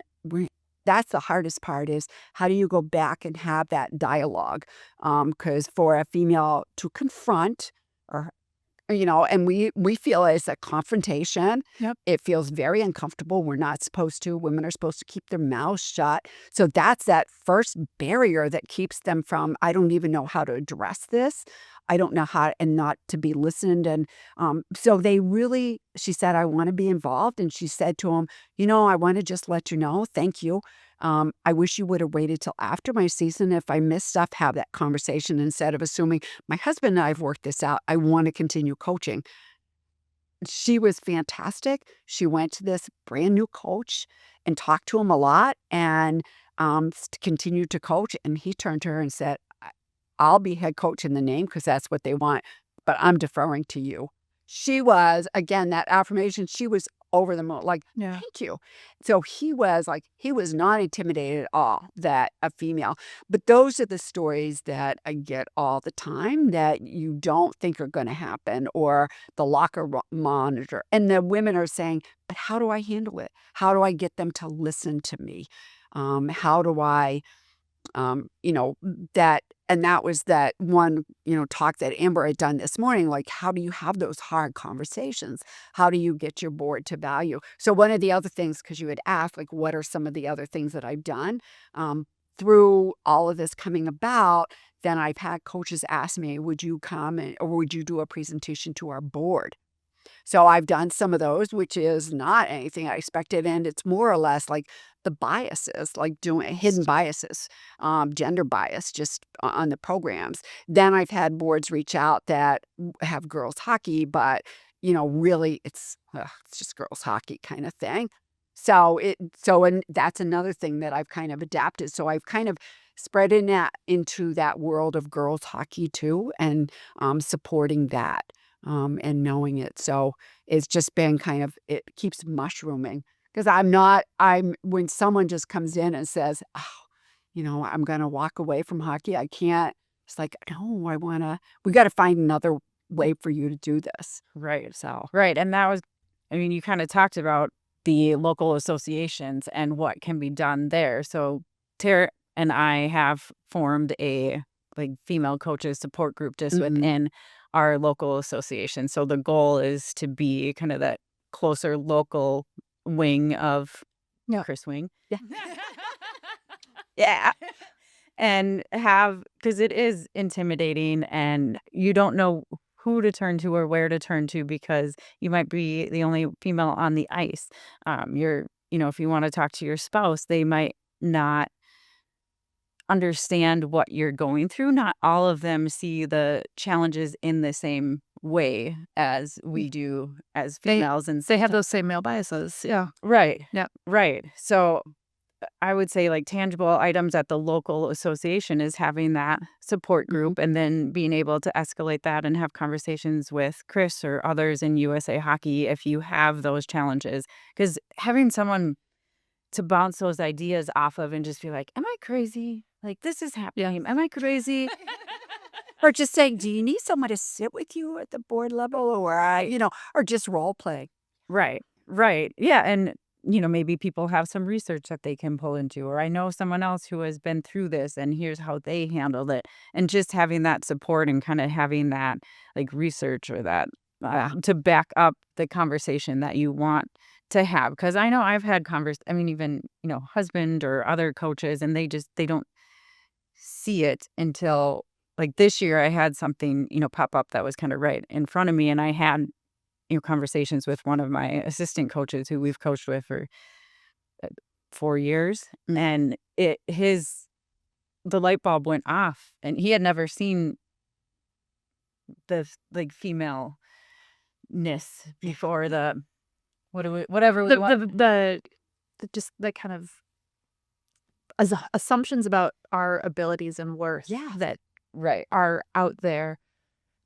Speaker 3: that's the hardest part is how do you go back and have that dialogue? Because for a female to confront or and we feel it's a confrontation.
Speaker 2: Yep.
Speaker 3: It feels very uncomfortable. We're not supposed to. Women are supposed to keep their mouths shut. So that's that first barrier that keeps them from, I don't even know how to address this. I don't know how, and not to be listened. And so she said, I want to be involved. And she said to him, I want to just let you know, thank you. I wish you would have waited till after my season. If I missed stuff, have that conversation instead of assuming my husband and I have worked this out. I want to continue coaching. She was fantastic. She went to this brand new coach and talked to him a lot and continued to coach. And he turned to her and said, I'll be head coach in the name because that's what they want, but I'm deferring to you. She was, again, that affirmation, she was over the moon, like,
Speaker 2: Yeah.
Speaker 3: thank you. So he was not intimidated at all that a female, but those are the stories that I get all the time that you don't think are going to happen, or the locker monitor. And the women are saying, but how do I handle it? How do I get them to listen to me? How do I that, and that was that one, talk that Amber had done this morning, like, how do you have those hard conversations? How do you get your board to value? So one of the other things, because you had asked, like, what are some of the other things that I've done through all of this coming about, then I've had coaches ask me, would you come or would you do a presentation to our board? So I've done some of those, which is not anything I expected. And it's more or less like the biases, like doing hidden biases, gender bias just on the programs. Then I've had boards reach out that have girls hockey, but, really it's just girls hockey kind of thing. And that's another thing that I've kind of adapted. So I've kind of spread into that world of girls hockey too, and supporting that and knowing it. So it's just been it keeps mushrooming because when someone just comes in and says, oh, I'm going to walk away from hockey. I can't. It's like, no, we got to find another way for you to do this.
Speaker 1: Right.
Speaker 3: So,
Speaker 1: Right. And that was, you kind of talked about the local associations and what can be done there. So Tara and I have formed a female coaches support group just within our local association. So the goal is to be kind of that closer local wing of Kris Wing.
Speaker 3: yeah.
Speaker 1: Yeah. And because it is intimidating and you don't know who to turn to or where to turn to because you might be the only female on the ice. If you want to talk to your spouse, they might not understand what you're going through. Not all of them see the challenges in the same way as we do as females. And
Speaker 2: They have those same male biases. Yeah.
Speaker 1: right.
Speaker 2: Yep.
Speaker 1: Right. So I would say tangible items at the local association is having that support group and then being able to escalate that and have conversations with Kris or others in USA Hockey if you have those challenges. Because having someone to bounce those ideas off of and just be like, am I crazy? This is happening. Am I crazy?
Speaker 3: Or just saying, do you need someone to sit with you at the board level, or just role play?
Speaker 1: Right. Right. Yeah. And, maybe people have some research that they can pull into, or I know someone else who has been through this and here's how they handled it. And just having that support and kind of having that research or that to back up the conversation that you want to have. Because I know I've had even, husband or other coaches, and they don't see it until this year I had something, pop up that was kind of right in front of me. And I had, conversations with one of my assistant coaches who we've coached with for 4 years. And the light bulb went off and he had never seen the like female ness before the whatever we want.
Speaker 2: The just the kind of assumptions about our abilities and worth that
Speaker 1: Right.
Speaker 2: are out there.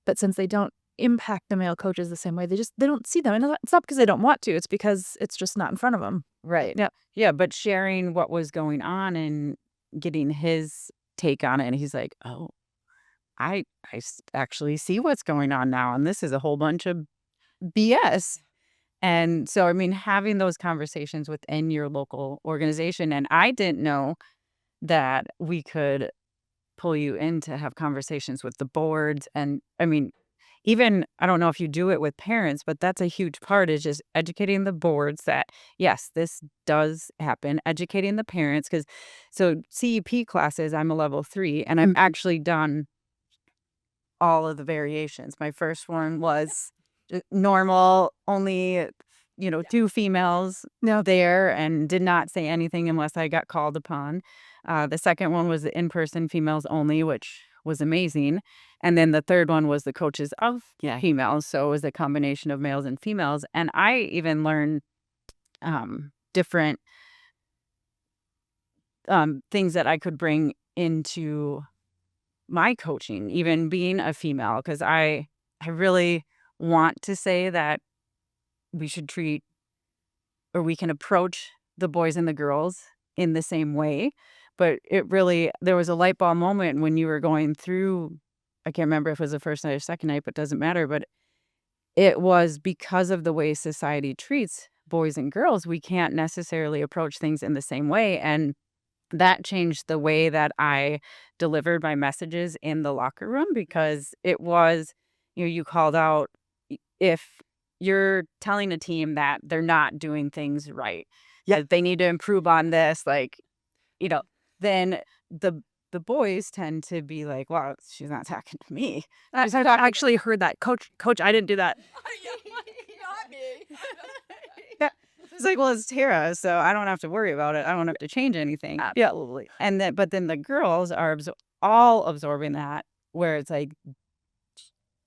Speaker 2: But since they don't impact the male coaches the same way, they don't see them. And it's not because they don't want to. It's because it's just not in front of them.
Speaker 1: Right.
Speaker 2: Yeah.
Speaker 1: Yeah, but sharing what was going on and getting his take on it, and he's like, "Oh, actually see what's going on now, and this is a whole bunch of BS." And so, I mean, having those conversations within your local organization, and I didn't know that we could pull you in to have conversations with the boards. And I mean, even I don't know if you do it with parents, but that's a huge part is just educating the boards that yes, this does happen, educating the parents. Because so CEP classes, I'm a level 3, and I've actually done all of the variations. My first one was normal, only, 2 females there, and did not say anything unless I got called upon. The second one was the in-person females only, which was amazing. And then the third one was the coaches of females. So it was a combination of males and females. And I even learned different things that I could bring into my coaching, even being a female, because I really want to say that we should treat or we can approach the boys and the girls in the same way. But there was a light bulb moment when you were going through, I can't remember if it was the first night or second night, but it doesn't matter. But it was because of the way society treats boys and girls, we can't necessarily approach things in the same way. And that changed the way that I delivered my messages in the locker room, because it was, you called out if you're telling a team that they're not doing things right, that they need to improve on this, then the boys tend to be like, well, she's not talking to me.
Speaker 2: I've actually heard that. Coach, I didn't do that.
Speaker 3: Not me.
Speaker 1: Yeah. It's like, well, it's Tara, so I don't have to worry about it. I don't have to change anything.
Speaker 2: Absolutely.
Speaker 1: But then the girls are all absorbing that, where it's like,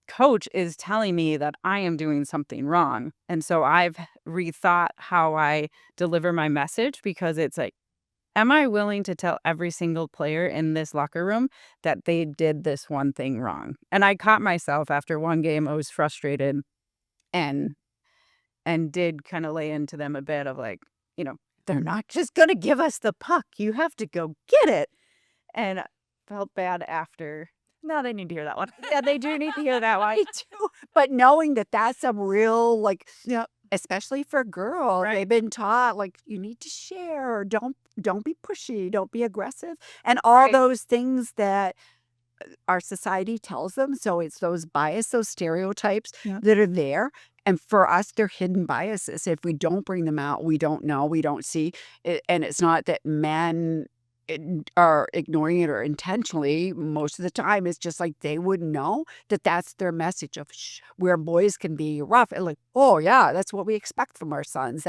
Speaker 1: coach is telling me that I am doing something wrong. And so I've rethought how I deliver my message, because it's like, am I willing to tell every single player in this locker room that they did this one thing wrong? And I caught myself after one game, I was frustrated and did kind of lay into them a bit of like, they're not just going to give us the puck. You have to go get it. And I felt bad after.
Speaker 2: No, they need to hear that one.
Speaker 1: Yeah, they do need to hear that one.
Speaker 3: Me too. But knowing that that's a real, especially for girls, they've been taught, you need to share, or don't be pushy, don't be aggressive, and all those things that our society tells them. So it's those bias, those stereotypes that are there. And for us, they're hidden biases. If we don't bring them out, we don't know, we don't see it. And it's not that men are ignoring it or intentionally. Most of the time, it's just like they wouldn't know that that's their message of where boys can be rough. And oh, yeah, that's what we expect from our sons.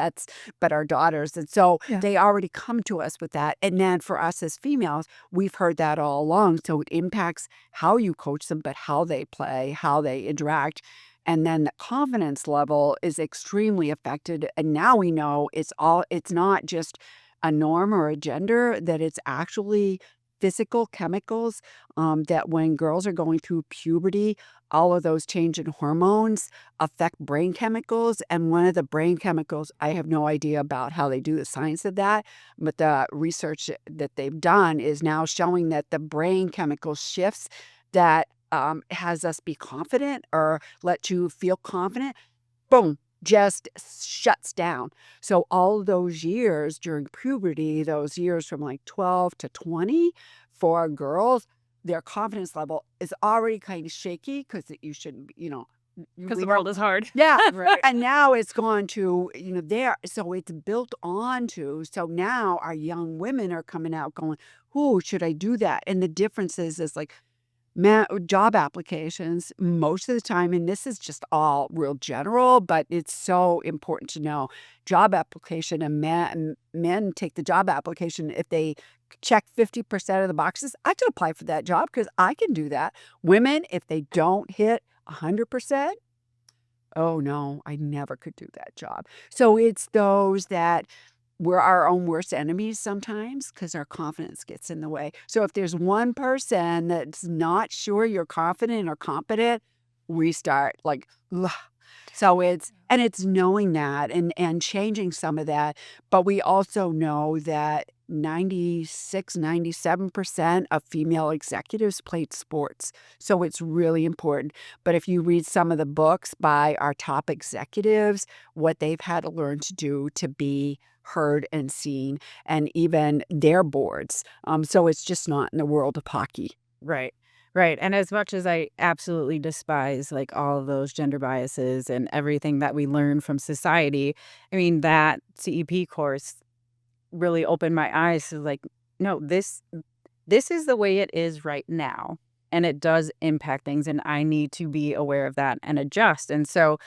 Speaker 3: But our daughters. And so they already come to us with that. And then for us as females, we've heard that all along. So it impacts how you coach them, but how they play, how they interact. And then the confidence level is extremely affected. And now we know it's not just a norm or a gender, that it's actually physical chemicals, that when girls are going through puberty, all of those change in hormones affect brain chemicals. And one of the brain chemicals, I have no idea about how they do the science of that, but the research that they've done is now showing that the brain chemical shifts that has us be confident or let you feel confident, boom, just shuts down. So all those years during puberty, those years from 12 to 20 for girls, their confidence level is already kind of shaky because you shouldn't be,
Speaker 2: because the world is hard.
Speaker 3: Yeah. And now it's gone to, there. So it's built onto. So now our young women are coming out going, oh, should I do that? And the difference is job applications most of the time, and this is just all real general, but it's so important to know, job application, and men take the job application if they check 50% of the boxes. I can apply for that job because I can do that. Women, if they don't hit 100%, oh no, I never could do that job. So it's those that we're our own worst enemies sometimes because our confidence gets in the way. So if there's one person that's not sure you're confident or competent, we start like, ugh. So it's knowing that and changing some of that. But we also know that 97% of female executives played sports. So it's really important. But if you read some of the books by our top executives, what they've had to learn to do to be heard and seen, and even their boards. So it's just not in the world of hockey.
Speaker 1: Right. Right. And as much as I absolutely despise like all of those gender biases and everything that we learn from society, I mean, that CEP course really opened my eyes to like, no, this is the way it is right now. And it does impact things. And I need to be aware of that and adjust. And so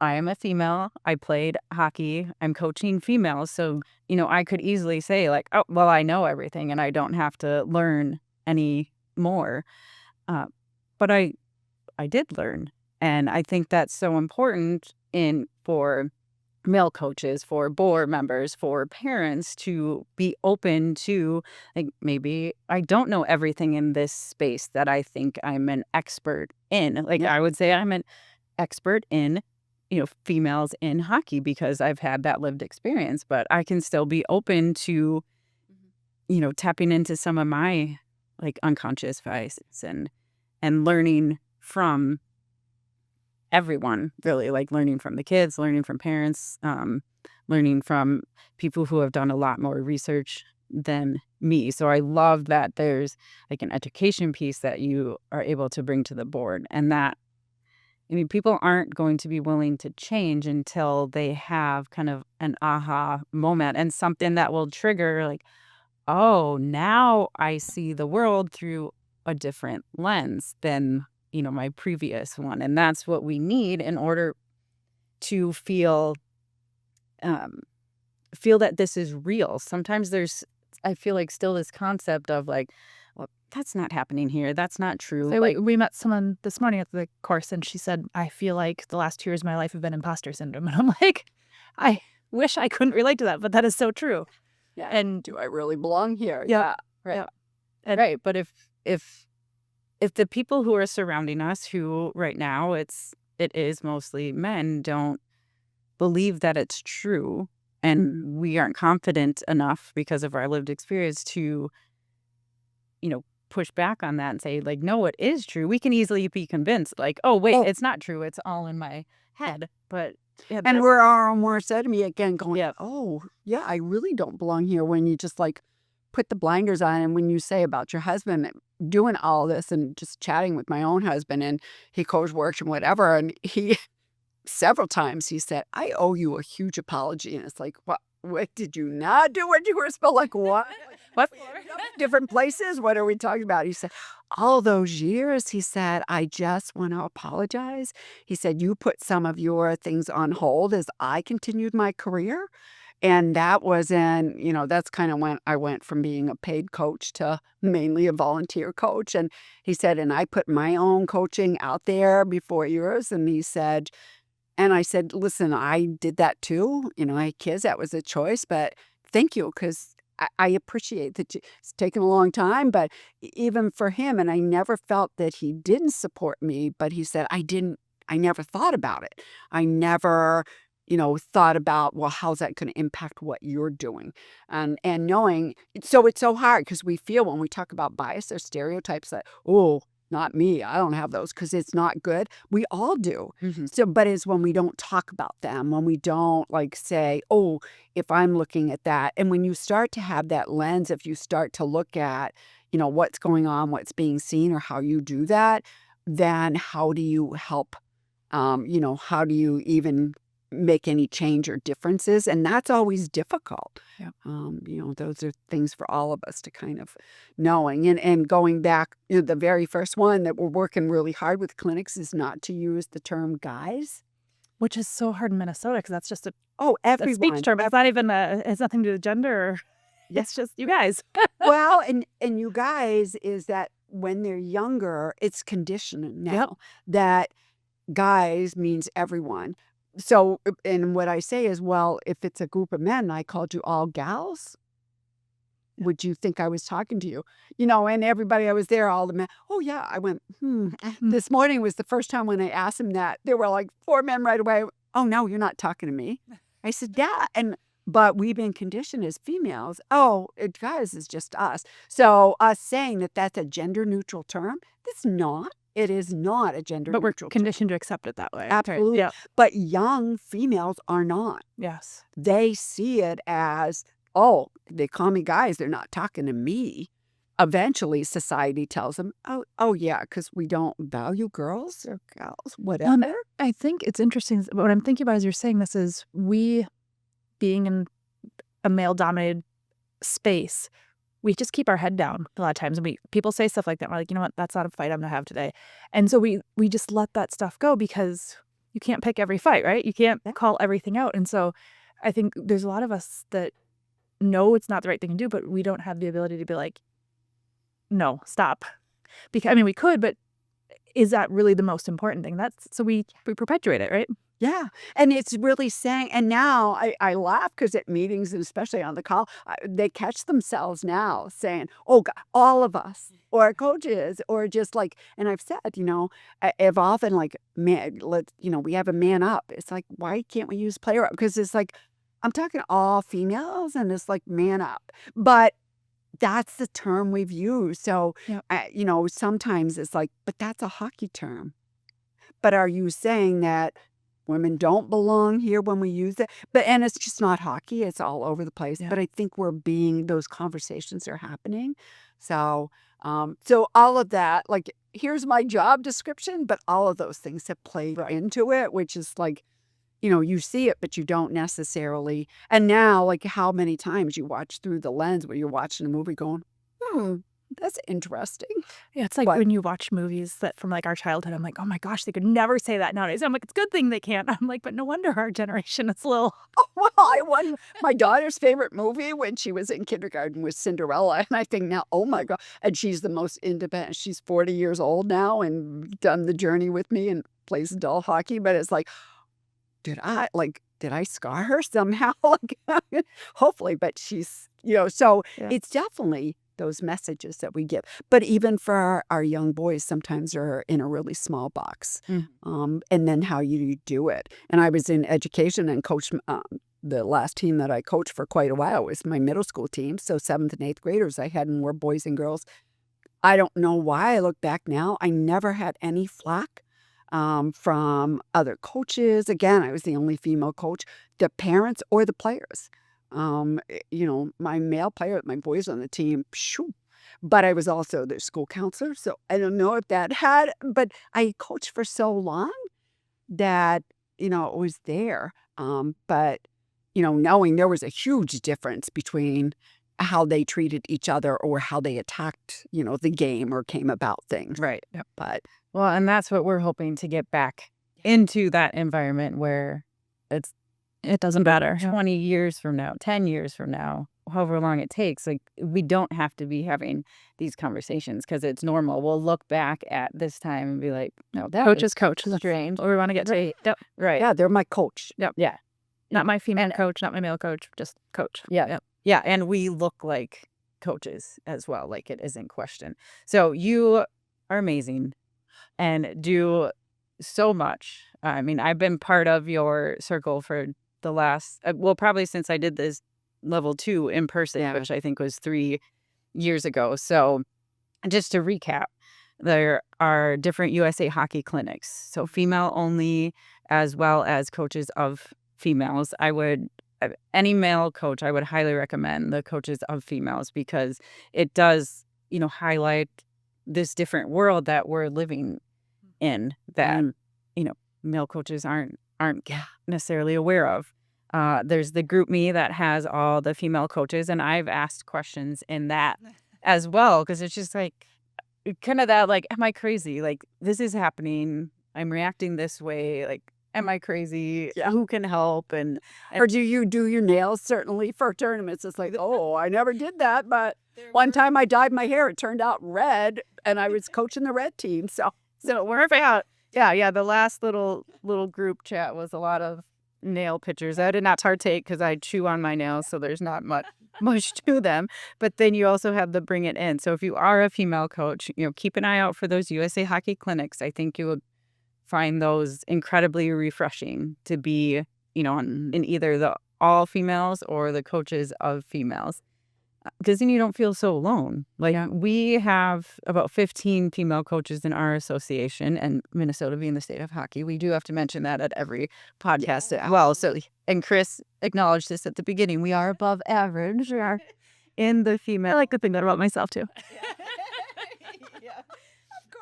Speaker 1: I am a female. I played hockey. I'm coaching females. So, I could easily say, like, oh, well, I know everything and I don't have to learn any more. Uh, but I did learn. And I think that's so important for male coaches, for board members, for parents to be open to, like, maybe I don't know everything in this space that I think I'm an expert in. Like,
Speaker 3: Yeah.
Speaker 1: I would say I'm an expert in, females in hockey because I've had that lived experience, but I can still be open to, tapping into some of my like unconscious biases and learning from everyone, really, like learning from the kids, learning from parents, learning from people who have done a lot more research than me. So I love that there's like an education piece that you are able to bring to the board. And that, I mean, people aren't going to be willing to change until they have kind of an aha moment and something that will trigger, like, oh, now I see the world through a different lens than, my previous one. And that's what we need in order to um, feel that this is real. Sometimes I feel like still this concept of like, well, that's not happening here. That's not true.
Speaker 2: So
Speaker 1: Like,
Speaker 2: we met someone this morning at the course, and she said, I feel like the last 2 years of my life have been imposter syndrome. And I'm like, I wish I couldn't relate to that, but that is so true.
Speaker 3: Yeah.
Speaker 2: And
Speaker 3: Do I really belong here?
Speaker 2: Yeah.
Speaker 3: Right.
Speaker 2: Yeah. And
Speaker 1: right. But if the people who are surrounding us, who right now it is mostly men, don't believe that it's true, and we aren't confident enough because of our lived experience to, push back on that and say, like, no, it is true. We can easily be convinced, like, oh, wait, it's not true. It's all in my head. But yeah,
Speaker 3: And we're our own worst enemy again going,
Speaker 1: Yeah.
Speaker 3: oh, yeah, I really don't belong here when you just like put the blinders on. And when you say about your husband doing all this and just chatting with my own husband and he coach works and whatever. And he several times he said, I owe you a huge apology. And it's like, what did you not do what you were supposed like what?
Speaker 2: what
Speaker 3: Different places? What are we talking about? He said, all those years, he said, I just want to apologize. He said, you put some of your things on hold as I continued my career. And that was that's kind of when I went from being a paid coach to mainly a volunteer coach. And he said, and I put my own coaching out there before yours. And he said, and I said, listen, I did that too. I had kids, that was a choice, but thank you because I appreciate that it's taken a long time, but even for him, and I never felt that he didn't support me, but he said, I never thought about it. I never, thought about, well, how's that going to impact what you're doing? And knowing, so it's so hard because we feel when we talk about bias or stereotypes that, oh, not me. I don't have those because it's not good. We all do.
Speaker 1: Mhm.
Speaker 3: So, but it's when we don't talk about them, when we don't like say, oh, if I'm looking at that. And when you start to have that lens, if you start to look at, what's going on, what's being seen, or how you do that, then how do you help? How do you even make any change or differences? And that's always difficult.
Speaker 2: Yeah.
Speaker 3: Those are things for all of us to kind of knowing. And going back, the very first one that we're working really hard with clinics is not to use the term guys.
Speaker 2: which is so hard in Minnesota because that's just a
Speaker 3: Everyone.
Speaker 2: speech term. It's not even it's nothing to do with gender. It's just you guys.
Speaker 3: Well, and you guys is that when they're younger, it's conditioned now that guys means everyone. So, and what I say is, well, if it's a group of men, I called you all gals, would you think I was talking to you? And everybody, I was there, all the men. Oh, yeah. I went, This morning was the first time when I asked him that. There were like 4 men right away. Oh, no, you're not talking to me. I said, yeah. But we've been conditioned as females. Oh, guys, is just us. So us saying that that's a gender neutral term, it's not. It is not a gender
Speaker 2: But we're
Speaker 3: neutral term.
Speaker 2: conditioned to accept it that way.
Speaker 3: Absolutely.
Speaker 2: Yeah.
Speaker 3: But young females are not.
Speaker 2: Yes.
Speaker 3: They see it as, oh, they call me guys, they're not talking to me. Eventually, society tells them, oh yeah, because we don't value girls or gals, whatever.
Speaker 2: I think it's interesting. What I'm thinking about as you're saying this is we, being in a male-dominated space, we just keep our head down a lot of times. And people say stuff like that. We're like, you know what? That's not a fight I'm going to have today. And so we just let that stuff go because you can't pick every fight, right? You can't call everything out. And so I think there's a lot of us that know it's not the right thing to do, but we don't have the ability to be like, no, stop. Because we could, but is that really the most important thing? So we perpetuate it, right?
Speaker 3: Yeah. And it's really saying, and now I laugh because at meetings, and especially on the call, they catch themselves now saying, oh, God, all of us, or coaches, or just like, and I've said, if often like, man, we have a man up. It's like, why can't we use player up? Because it's like, I'm talking all females and it's like man up. But that's the term we've used. So, sometimes it's like, but that's a hockey term. But are you saying that women don't belong here when we use it? And it's just not hockey. It's all over the place.
Speaker 2: Yeah.
Speaker 3: But I think those conversations are happening. So, so all of that, like, here's my job description, but all of those things have played into it, which is like, you see it, but you don't necessarily. And now, like, how many times you watch through the lens where you're watching a movie going, that's interesting.
Speaker 2: Yeah, it's like when you watch movies that from like our childhood, I'm like, oh my gosh, they could never say that nowadays. I'm like, it's a good thing they can't. I'm like, but no wonder our generation is a little.
Speaker 3: Oh, well, my daughter's favorite movie when she was in kindergarten was Cinderella. And I think now, oh my God. And she's the most independent. She's 40 years old now and done the journey with me and plays adult hockey. But it's like, did I scar her somehow? Hopefully, but she's, so it's definitely those messages that we give. But even for our young boys, sometimes they're in a really small box. And then how you do it. And I was in education and coached the last team that I coached for quite a while was my middle school team. So 7th and 8th graders I had, and were boys and girls. I don't know why I look back now. I never had any flack from other coaches. Again, I was the only female coach, the parents or the players. My male player, my boys on the team, but I was also their school counselor. So I don't know if that but I coached for so long that, it was there. But, knowing there was a huge difference between how they treated each other or how they attacked, the game or came about things.
Speaker 1: Right.
Speaker 3: But
Speaker 1: Well, and that's what we're hoping to get back into that environment where
Speaker 2: it doesn't matter.
Speaker 1: 20 years from now, 10 years from now, however long it takes, like we don't have to be having these conversations because it's normal. We'll look back at this time and be like, no, that
Speaker 2: Coach
Speaker 1: was
Speaker 2: is coach.
Speaker 1: strange.
Speaker 2: Or we want to get to
Speaker 1: Right.
Speaker 3: yeah, they're my coach.
Speaker 1: Yeah.
Speaker 2: not my female coach, not my male coach, just coach.
Speaker 1: Yeah. Yeah. And we look like coaches as well. Like it isn't question. So you are amazing and do so much. I've been part of your circle for the last, probably since I did this level 2 in person, which I think was 3 years ago. So just to recap, there are different USA hockey clinics. So female only, as well as coaches of females. Any male coach, I would highly recommend the coaches of females because it does, highlight this different world that we're living in that, male coaches aren't necessarily aware of. There's the group me that has all the female coaches, and I've asked questions in that as well because it's just like kind of that like, am I crazy? Like this is happening. I'm reacting this way. Like am I crazy?
Speaker 3: Yeah.
Speaker 1: Who can help? And
Speaker 3: Or do you do your nails? Certainly for tournaments, it's like, oh, I never did that, but one time I dyed my hair. It turned out red, and I was coaching the red team. So
Speaker 1: we're about yeah. The last little group chat was a lot of nail pictures. I did not partake because I chew on my nails, so there's not much to them. But then you also have the bring it in. So if you are a female coach, keep an eye out for those USA Hockey clinics. I think you will find those incredibly refreshing to be, in either the all females or the coaches of females. Because then you don't feel so alone. Like we have about 15 female coaches in our association, and Minnesota being the state of hockey, we do have to mention that at every podcast as well. So, and Kris acknowledged this at the beginning. We are above average. We are in the female.
Speaker 2: I like to think that about myself too.
Speaker 3: of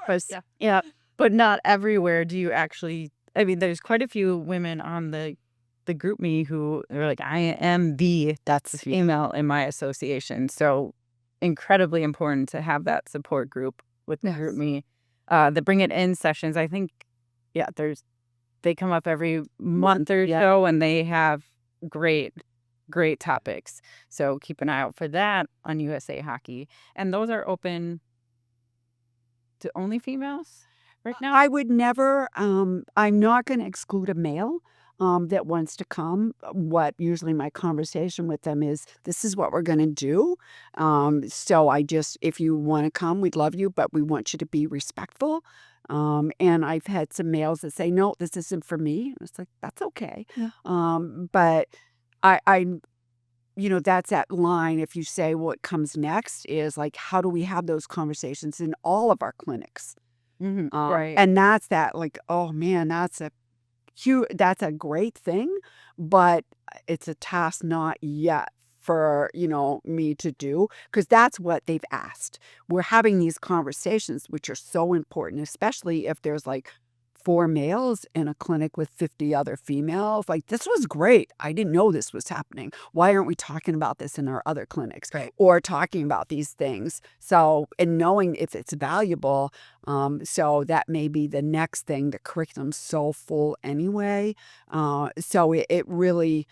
Speaker 3: course,
Speaker 1: Yeah, but not everywhere do you actually. I mean, there's quite a few women on the group me who are like, I am that's female in my association. So incredibly important to have that support group with the group me. The bring it in sessions, I think, they come up every month or so, and they have great topics. So keep an eye out for that on USA Hockey. And those are open to only females right now?
Speaker 3: I would never. I'm not going to exclude a male that wants to come. What usually my conversation with them is, this is what we're going to do. So if you want to come, we'd love you, but we want you to be respectful. And I've had some males that say, no, this isn't for me. It's like, that's okay.
Speaker 2: Yeah.
Speaker 3: But I that's that line. If you say what comes next is like, how do we have those conversations in all of our clinics?
Speaker 1: Right.
Speaker 3: And that's that, like, oh man, that's a great thing, but it's a task not yet for, me to do, because that's what they've asked. We're having these conversations, which are so important, especially if there's like 4 males in a clinic with 50 other females. Like, this was great. I didn't know this was happening. Why aren't we talking about this in our other clinics?
Speaker 1: Right.
Speaker 3: Or talking about these things? So, and knowing if it's valuable, so that may be the next thing. The curriculum's so full anyway. So it really,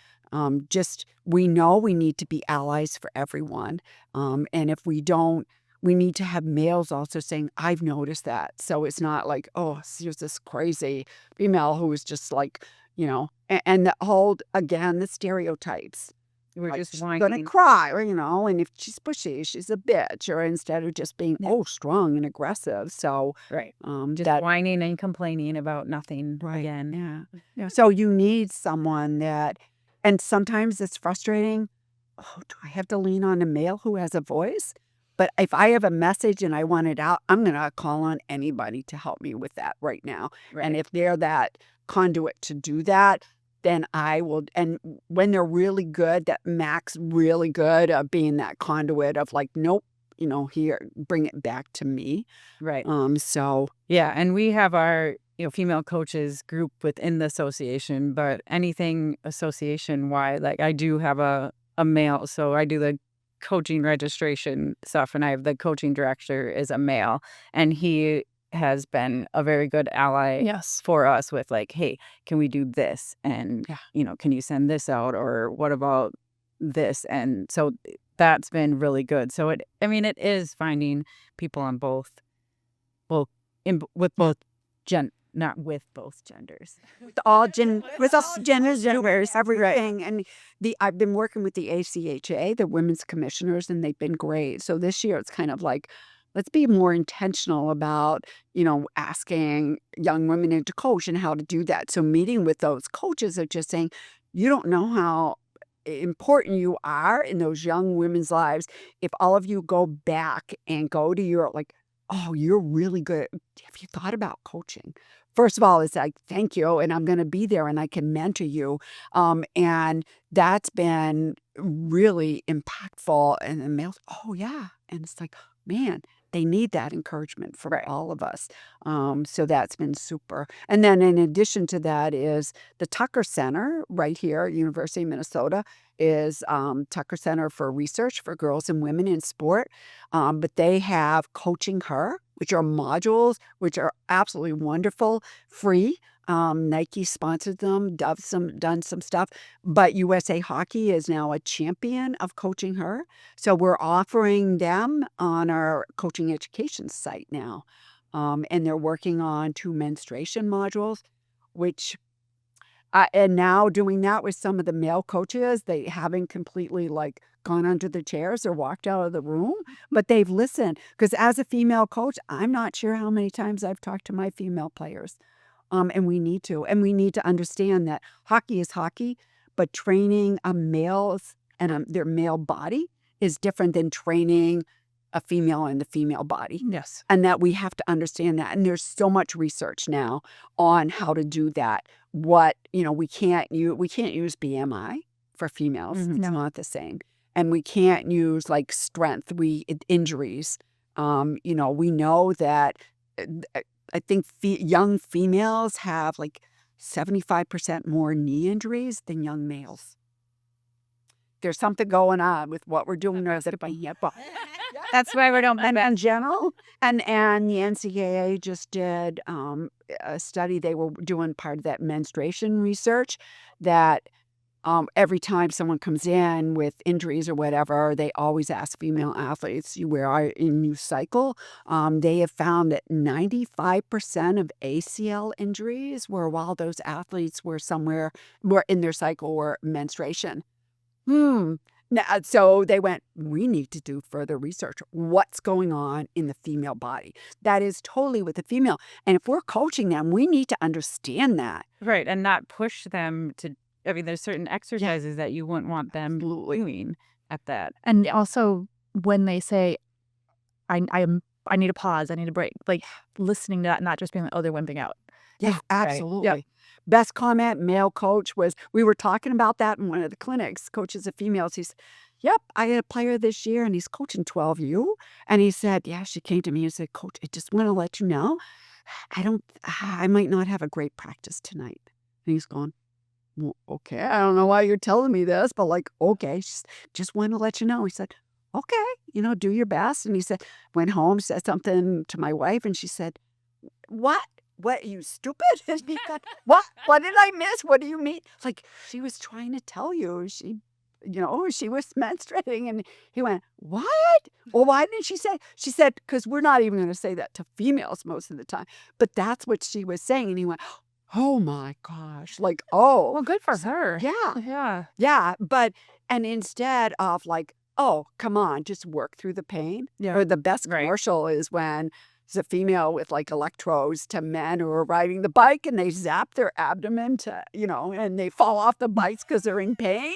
Speaker 3: we know we need to be allies for everyone. And if we don't, we need to have males also saying, I've noticed that. So it's not like, oh, here's this crazy female who is just like, and the whole, again, the stereotypes.
Speaker 1: We're
Speaker 3: Like,
Speaker 1: just
Speaker 3: she's
Speaker 1: whining.
Speaker 3: gonna cry, or, and if she's pushy, she's a bitch, or instead of just being, strong and aggressive. So,
Speaker 1: Right. Just
Speaker 3: that,
Speaker 1: whining and complaining about nothing again.
Speaker 3: yeah. So you need someone that, and sometimes it's frustrating. Oh, do I have to lean on a male who has a voice? But if I have a message and I want it out, I'm going to call on anybody to help me with that right now.
Speaker 1: Right.
Speaker 3: And if they're that conduit to do that, then I will. And when they're really good, that Mac's really good at being that conduit of like, nope, here, bring it back to me.
Speaker 1: Right.
Speaker 3: So
Speaker 1: Yeah, and we have our female coaches group within the association, but anything association wide, like I do have a male, so I do the coaching registration stuff, and I have the coaching director is a male, and he has been a very good ally for us with like, hey, can we do this? And, can you send this out? Or what about this? And so that's been really good. So it is finding people on not with both genders.
Speaker 3: with all genders, everything. And I've been working with the ACHA, the women's commissioners, and they've been great. So this year it's kind of like, let's be more intentional about, asking young women into coach and how to do that. So meeting with those coaches of just saying, you don't know how important you are in those young women's lives. If all of you go back and go to your, like, oh, you're really good. Have you thought about coaching? First of all, it's like, thank you, and I'm going to be there, and I can mentor you. And that's been really impactful. And the males, oh, yeah. And it's like, man, they need that encouragement from all of us. So that's been super. And then in addition to that is the Tucker Center right here at University of Minnesota is Tucker Center for Research for Girls and Women in Sport. But they have Coaching Her, which are modules, which are absolutely wonderful, free. Nike sponsored them, Dove's done some stuff, but USA Hockey is now a champion of coaching her. So we're offering them on our coaching education site now. And they're working on 2 menstruation modules, which and now doing that with some of the male coaches, they haven't completely like gone under the chairs or walked out of the room, but they've listened. Because as a female coach, I'm not sure how many times I've talked to my female players. And we need to. And we need to understand that hockey is hockey, but training a male's and their male body is different than training a female in the female body.
Speaker 2: Yes.
Speaker 3: And that we have to understand that. And there's so much research now on how to do that. We can't use BMI for females.
Speaker 2: Mhm.
Speaker 3: It's
Speaker 2: No.
Speaker 3: not the same. And we can't use like strength, injuries. We know that I think young females have like 75% more knee injuries than young males. There's something going on with what we're doing there.
Speaker 1: That's why we don't
Speaker 3: And in general, and the NCAA just did a study. They were doing part of that menstruation research that every time someone comes in with injuries or whatever, they always ask female athletes, where are you cycle? They have found that 95% of ACL injuries were while those athletes were in their cycle or menstruation. So they went, we need to do further research. What's going on in the female body? That is totally with the female. And if we're coaching them, we need to understand that.
Speaker 1: Right, and not push them to. I mean, there's certain exercises that you wouldn't want them doing at that.
Speaker 2: And also when they say, I need a pause, I need a break, like listening to that, not just being like, oh, they're wimping out.
Speaker 3: Yeah, absolutely. Yep. Best comment, male coach, was we were talking about that in one of the clinics, coaches of females. He said, yep, I had a player this year and he's coaching 12U. And he said, yeah, she came to me and said, Coach, I just want to let you know, I might not have a great practice tonight. And he's going, well, okay, I don't know why you're telling me this, but like, okay, just want to let you know. He said, okay, do your best. And he said, went home, said something to my wife, and she said, what? What, are you stupid? And he said, what? What did I miss? What do you mean? Like, she was trying to tell you. She was menstruating. And he went, what? Well, why didn't she say? She said, because we're not even going to say that to females most of the time. But that's what she was saying. And he went, oh my gosh. Like, oh.
Speaker 2: Well, good for her.
Speaker 3: Yeah.
Speaker 2: Yeah.
Speaker 3: Yeah. And instead of like, oh, come on, just work through the pain.
Speaker 2: Yeah.
Speaker 3: Or the best commercial is when there's a female with like electrodes to men who are riding the bike and they zap their abdomen and they fall off the bikes because they're in pain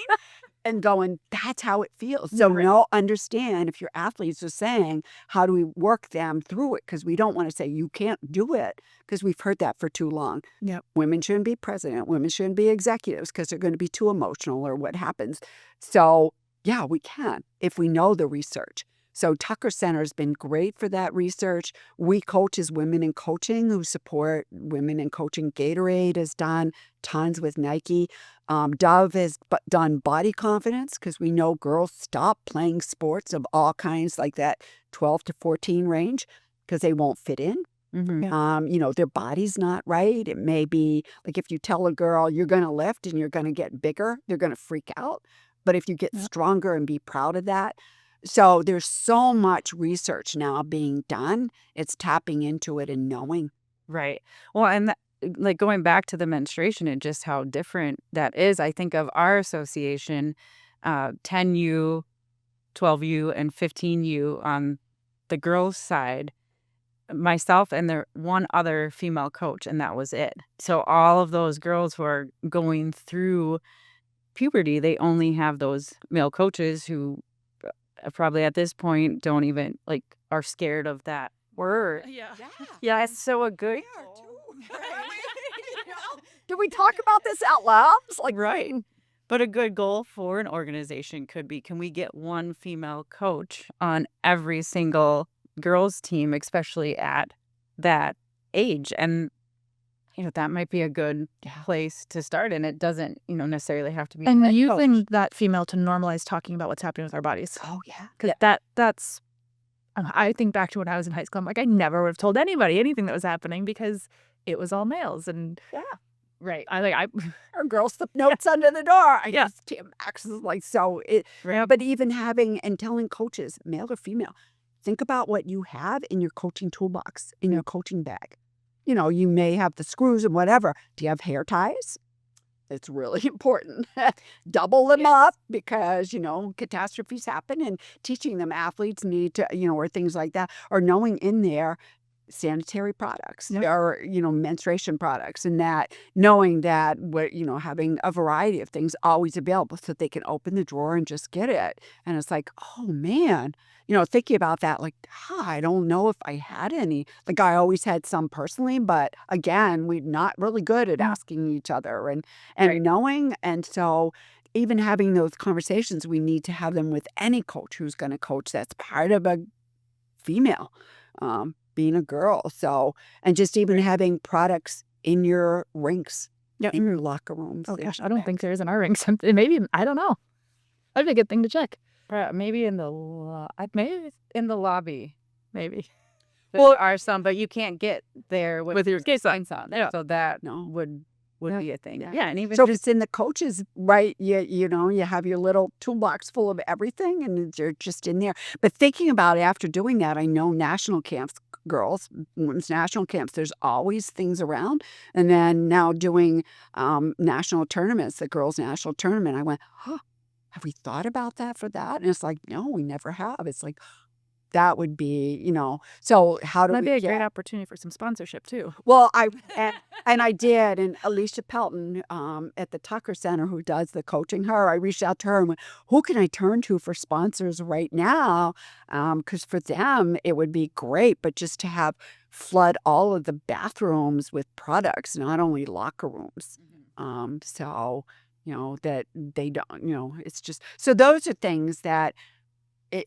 Speaker 3: and going, that's how it feels. So now understand, if your athletes are saying, how do we work them through it? Because we don't want to say you can't do it, because we've heard that for too long.
Speaker 2: Yep.
Speaker 3: Women shouldn't be president. Women shouldn't be executives because they're going to be too emotional or what happens. So yeah, we can if we know the research. So Tucker Center has been great for that research. We coach as Women in Coaching, who support Women in Coaching. Gatorade has done tons with Nike. Dove has done body confidence, because we know girls stop playing sports of all kinds, like that 12 to 14 range, because they won't fit in.
Speaker 2: Mm-hmm.
Speaker 3: Their body's not right. It may be like if you tell a girl you're going to lift and you're going to get bigger, they're going to freak out. But if you get stronger and be proud of that. So there's so much research now being done. It's tapping into it and knowing.
Speaker 1: Right. Well, and like going back to the menstruation and just how different that is, I think of our association, 10U, 12U, and 15U on the girls' side, myself and the one other female coach, and that was it. So all of those girls who are going through puberty, they only have those male coaches who probably at this point don't even are scared of that word. Yeah, it's so a good.
Speaker 3: Do we talk about this out loud? It's like,
Speaker 1: right. But a good goal for an organization could be, can we get one female coach on every single girls team, especially at that age? And that might be a good place to start. And it doesn't, necessarily have to be.
Speaker 2: And using that female to normalize talking about what's happening with our bodies.
Speaker 3: Oh, yeah.
Speaker 2: Because that's I think back to when I was in high school. I'm like, I never would have told anybody anything that was happening because it was all males. And
Speaker 1: Right.
Speaker 2: I
Speaker 3: Or girls slip notes under the door.
Speaker 2: Yeah.
Speaker 3: Max is like, so it,
Speaker 2: Yep.
Speaker 3: but even having and telling coaches, male or female, think about what you have in your coaching toolbox, in your coaching bag. You may have the screws and whatever. Do you have hair ties? It's really important. Double them up because, catastrophes happen, and teaching them athletes need to, or things like that, or knowing in there sanitary products or, menstruation products, and that knowing that we're, having a variety of things always available so they can open the drawer and just get it. And it's like, oh man, thinking about that, like, I don't know if I had any. Like, I always had some personally, but again, we're not really good at asking each other and knowing. And so even having those conversations, we need to have them with any coach who's going to coach that's part of a female, being a girl. So, and just even having products in your rinks, in your locker rooms.
Speaker 2: Oh gosh, I don't think there is in our ring. Something maybe I don't know. That'd be a good thing to check.
Speaker 1: Maybe in the maybe in the lobby.
Speaker 2: Maybe.
Speaker 1: There are some, but you can't get there
Speaker 2: With your skate
Speaker 1: signs on.
Speaker 2: Yeah.
Speaker 1: So that
Speaker 3: No.
Speaker 1: would be a thing.
Speaker 3: Yeah.
Speaker 1: And even
Speaker 3: So if it's in the coaches, right, you have your little toolbox full of everything and they're just in there. But thinking about it after doing that, I know national camps, girls, women's national camps, there's always things around. And then now doing national tournaments, the girls' national tournament, I went, have we thought about that for that? And it's like, no, we never have. It's like, that would be, so how do
Speaker 2: That'd
Speaker 3: we
Speaker 2: be a
Speaker 3: get
Speaker 2: great opportunity for some sponsorship too.
Speaker 3: Well, and I did, and Alicia Pelton at the Tucker Center, who does the coaching, I reached out to her and went, who can I turn to for sponsors right now? Because for them, it would be great, but just to have flood all of the bathrooms with products, not only locker rooms. So, that they don't, it's just, so those are things that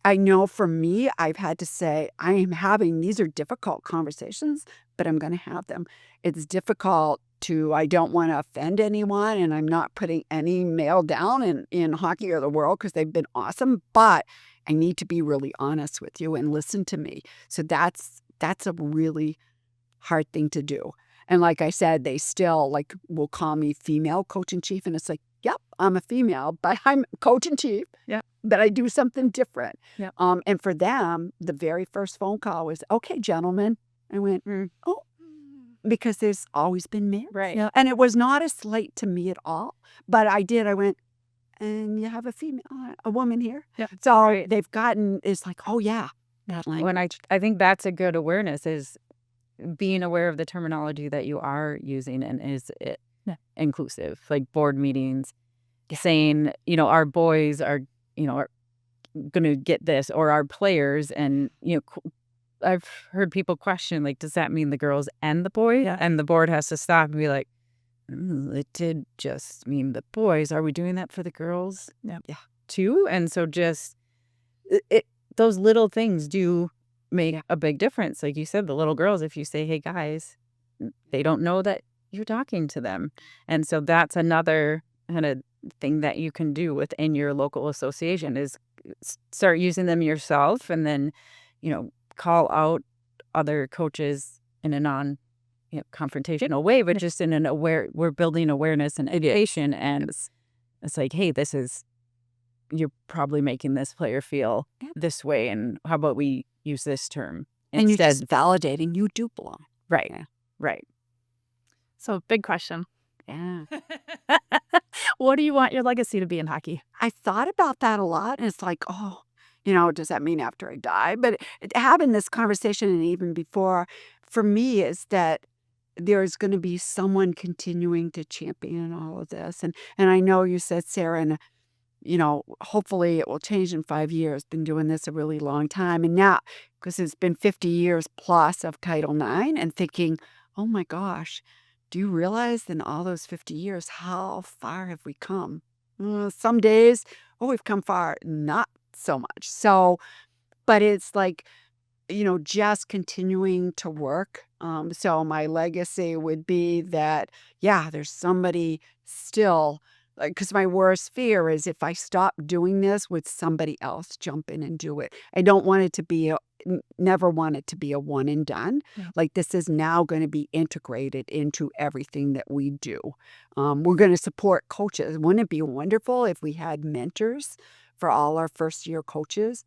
Speaker 3: I know for me, I've had to say, I am having, these are difficult conversations, but I'm going to have them. It's difficult I don't want to offend anyone, and I'm not putting any male down in hockey or the world because they've been awesome, but I need to be really honest with you and listen to me. So that's a really hard thing to do. And like I said, they still will call me female coach in chief, and it's like, yep, I'm a female, but I'm coach in chief.
Speaker 2: Yeah.
Speaker 3: But I do something different.
Speaker 2: Yeah.
Speaker 3: And for them, the very first phone call was, okay, gentlemen. I went, oh, because there's always been men.
Speaker 1: Right.
Speaker 2: Yeah.
Speaker 3: And it was not a slight to me at all. But I went, and you have a woman here.
Speaker 2: Yeah.
Speaker 3: So they've gotten, it's like, oh yeah, that language.
Speaker 1: when I think that's a good awareness, is being aware of the terminology that you are using, and is it inclusive, like board meetings, saying, our boys are going to get this, or our players. And, I've heard people question, like, does that mean the girls and the boys?
Speaker 2: Yeah.
Speaker 1: And the board has to stop and be like, it did just mean the boys. Are we doing that for the girls?
Speaker 2: Yeah.
Speaker 1: Too? And so just those little things do make a big difference. Like you said, the little girls, if you say, hey guys, they don't know that you're talking to them. And so that's another kind of thing that you can do within your local association, is start using them yourself, and then, call out other coaches in a non confrontational way, but just in we're building awareness and education. And it's like, hey, you're probably making this player feel this way, and how about we use this term
Speaker 3: and
Speaker 1: instead?
Speaker 3: you're just validating you do belong.
Speaker 1: Right.
Speaker 3: Yeah.
Speaker 1: Right.
Speaker 2: So big question.
Speaker 3: Yeah.
Speaker 2: What do you want your legacy to be in hockey?
Speaker 3: I thought about that a lot, and it's like, oh, does that mean after I die? But having this conversation, and even before, for me, is that there's going to be someone continuing to champion all of this. And I know you said, Sarah, and hopefully it will change in 5 years. Been doing this a really long time. And now, because it's been 50 years plus of Title IX, and thinking, oh my gosh, do you realize in all those 50 years, how far have we come? Some days, we've come far. Not so much. So, but it's like, just continuing to work. So my legacy would be that, there's somebody still because my worst fear is if I stop doing this, would somebody else jump in and do it? I don't want it to be never want it to be a one and done.
Speaker 2: Yeah.
Speaker 3: Like this is now going to be integrated into everything that we do. We're going to support coaches. Wouldn't it be wonderful if we had mentors for all our first year coaches?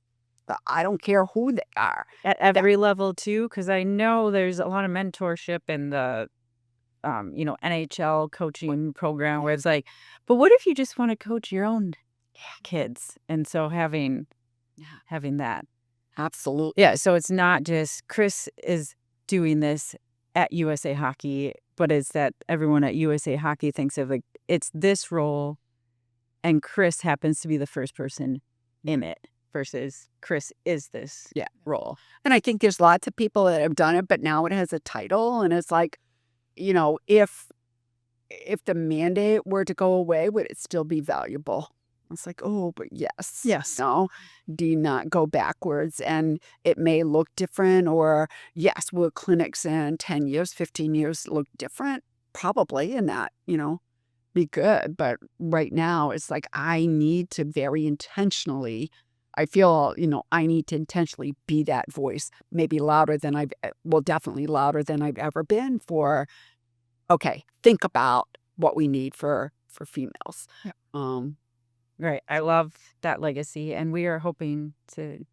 Speaker 3: I don't care who they are.
Speaker 1: At every level too, because I know there's a lot of mentorship in the NHL coaching program where it's like, but what if you just want to coach your own kids? And so having that.
Speaker 3: Absolutely.
Speaker 1: Yeah, so it's not just Kris is doing this at USA Hockey, but it's that everyone at USA Hockey thinks of like it's this role and Kris happens to be the first person in it versus Kris is this role.
Speaker 3: And I think there's lots of people that have done it, but now it has a title and it's like, if the mandate were to go away, would it still be valuable? It's like, oh, but yes.
Speaker 2: Yes.
Speaker 3: No, do not go backwards. And it may look different or yes, will clinics in 10 years, 15 years look different? Probably in that, be good. But right now it's like I need to very intentionally, I feel, I need to intentionally be that voice, maybe definitely louder than I've ever been for, okay, think about what we need for females.
Speaker 2: Yeah.
Speaker 1: Right. I love that legacy. And we are hoping to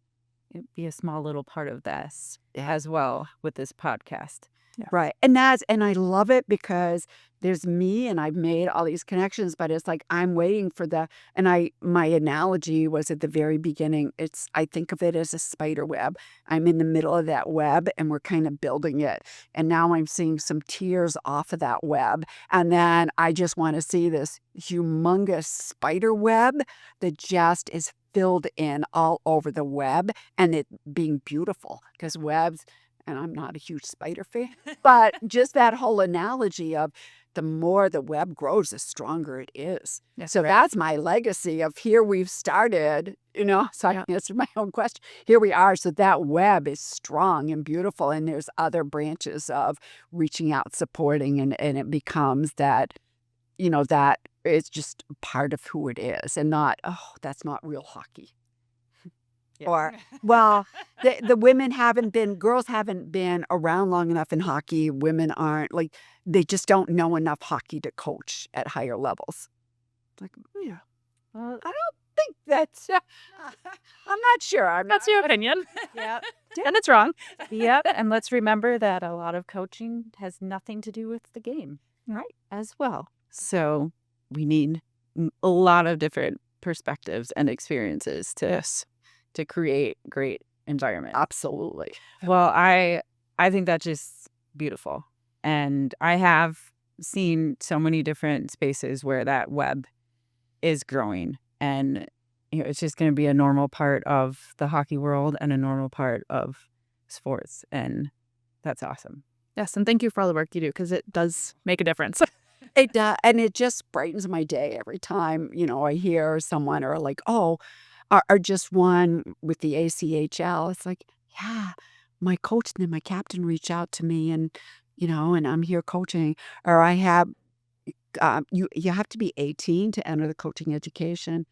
Speaker 1: be a small little part of this as well with this podcast.
Speaker 3: Yeah. Right. And I love it because there's me and I've made all these connections, but it's like I'm waiting for my analogy was at the very beginning. I think of it as a spider web. I'm in the middle of that web and we're kind of building it. And now I'm seeing some tears off of that web. And then I just want to see this humongous spider web that just is filled in all over the web and it being beautiful because webs, and I'm not a huge spider fan, but just that whole analogy of the more the web grows, the stronger it is.
Speaker 2: Yeah,
Speaker 3: so that's my legacy of here we've started, so I can answer my own question. Here we are. So that web is strong and beautiful. And there's other branches of reaching out, supporting, and it becomes that, that it's just part of who it is and not, oh, that's not real hockey. Yeah. Or, well, the girls haven't been around long enough in hockey. Women aren't, like, they just don't know enough hockey to coach at higher levels. Like, yeah. Well, I don't think that's, I'm not sure.
Speaker 2: That's your opinion.
Speaker 3: Yeah.
Speaker 2: And it's wrong.
Speaker 1: Yep. And let's remember that a lot of coaching has nothing to do with the game.
Speaker 2: Right.
Speaker 1: As well. So we need a lot of different perspectives and experiences to create great environment.
Speaker 3: Absolutely.
Speaker 1: Well, I think that's just beautiful. And I have seen so many different spaces where that web is growing. And it's just going to be a normal part of the hockey world and a normal part of sports. And that's awesome.
Speaker 2: Yes. And thank you for all the work you do because it does make a difference.
Speaker 3: It does. And it just brightens my day every time, I hear someone or like, oh, or just one with the ACHL. It's like, yeah, my coach and my captain reached out to me and, and I'm here coaching. Or I have, you have to be 18 to enter the coaching education.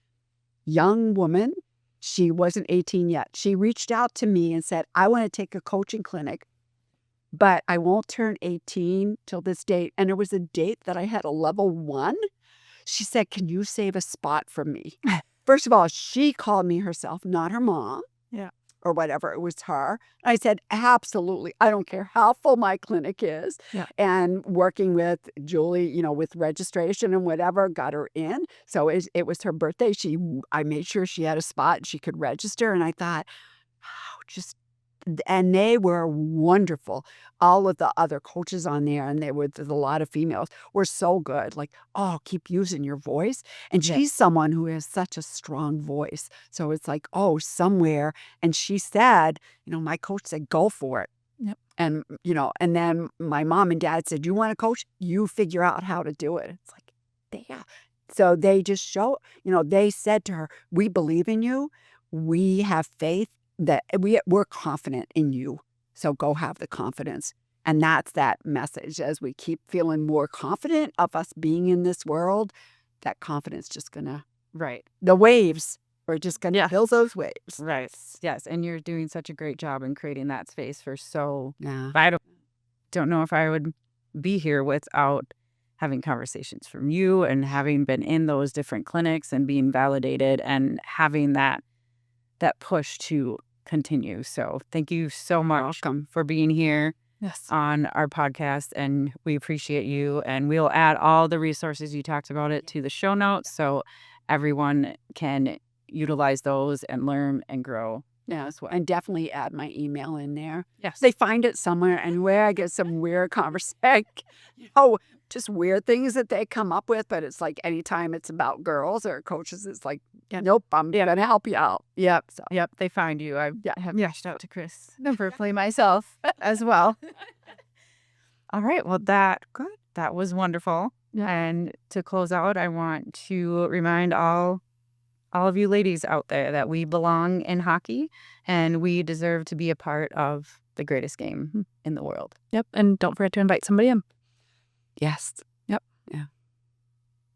Speaker 3: Young woman, she wasn't 18 yet. She reached out to me and said, I want to take a coaching clinic, but I won't turn 18 till this date. And there was a date that I had a level 1. She said, can you save a spot for me? First of all, she called me herself, not her mom.
Speaker 2: Yeah.
Speaker 3: Or whatever. It was her. I said, absolutely. I don't care how full my clinic is.
Speaker 2: Yeah.
Speaker 3: And working with Julie, with registration and whatever, got her in. So it was her birthday. I made sure she had a spot and she could register. And I thought, oh, and they were wonderful. All of the other coaches on there, and there's a lot of females, were so good. Like, oh, keep using your voice. And she's someone who has such a strong voice. So it's like, oh, somewhere. And she said, my coach said, go for it.
Speaker 2: Yep.
Speaker 3: And, and then my mom and dad said, you want to coach? You figure out how to do it. It's like, yeah. So they just they said to her, we believe in you. We have faith that we're confident in you. So go have the confidence. And that's that message as we keep feeling more confident of us being in this world. that confidence just gonna,
Speaker 1: Right.
Speaker 3: the waves, we're just gonna
Speaker 2: Yeah.
Speaker 3: fill those waves.
Speaker 1: Right. Yes. And you're doing such a great job in creating that space for so.
Speaker 3: Yeah.
Speaker 1: I don't know if I would be here without having conversations from you and having been in those different clinics and being validated and having that push to continue. So thank you so much
Speaker 3: Welcome.
Speaker 1: for being here
Speaker 2: Yes.
Speaker 1: on our podcast, and we appreciate you. And we'll add all the resources you talked about it to the show notes so everyone can utilize those and learn and grow.
Speaker 3: Yeah, so and definitely add my email in there.
Speaker 1: Yes.
Speaker 3: They find it somewhere, and where I get some weird conversation, just weird things that they come up with. But it's like anytime it's about girls or coaches, it's like, nope, I'm gonna help you out.
Speaker 1: Yep.
Speaker 3: So
Speaker 1: Yep. They find you. I
Speaker 3: Yeah.
Speaker 1: have reached out to Kris personally myself as well. All right. Well, that was wonderful.
Speaker 2: Yeah.
Speaker 1: And to close out, I want to remind all of you ladies out there that we belong in hockey and we deserve to be a part of the greatest game in the world.
Speaker 2: Yep. And don't forget to invite somebody in.
Speaker 3: yes.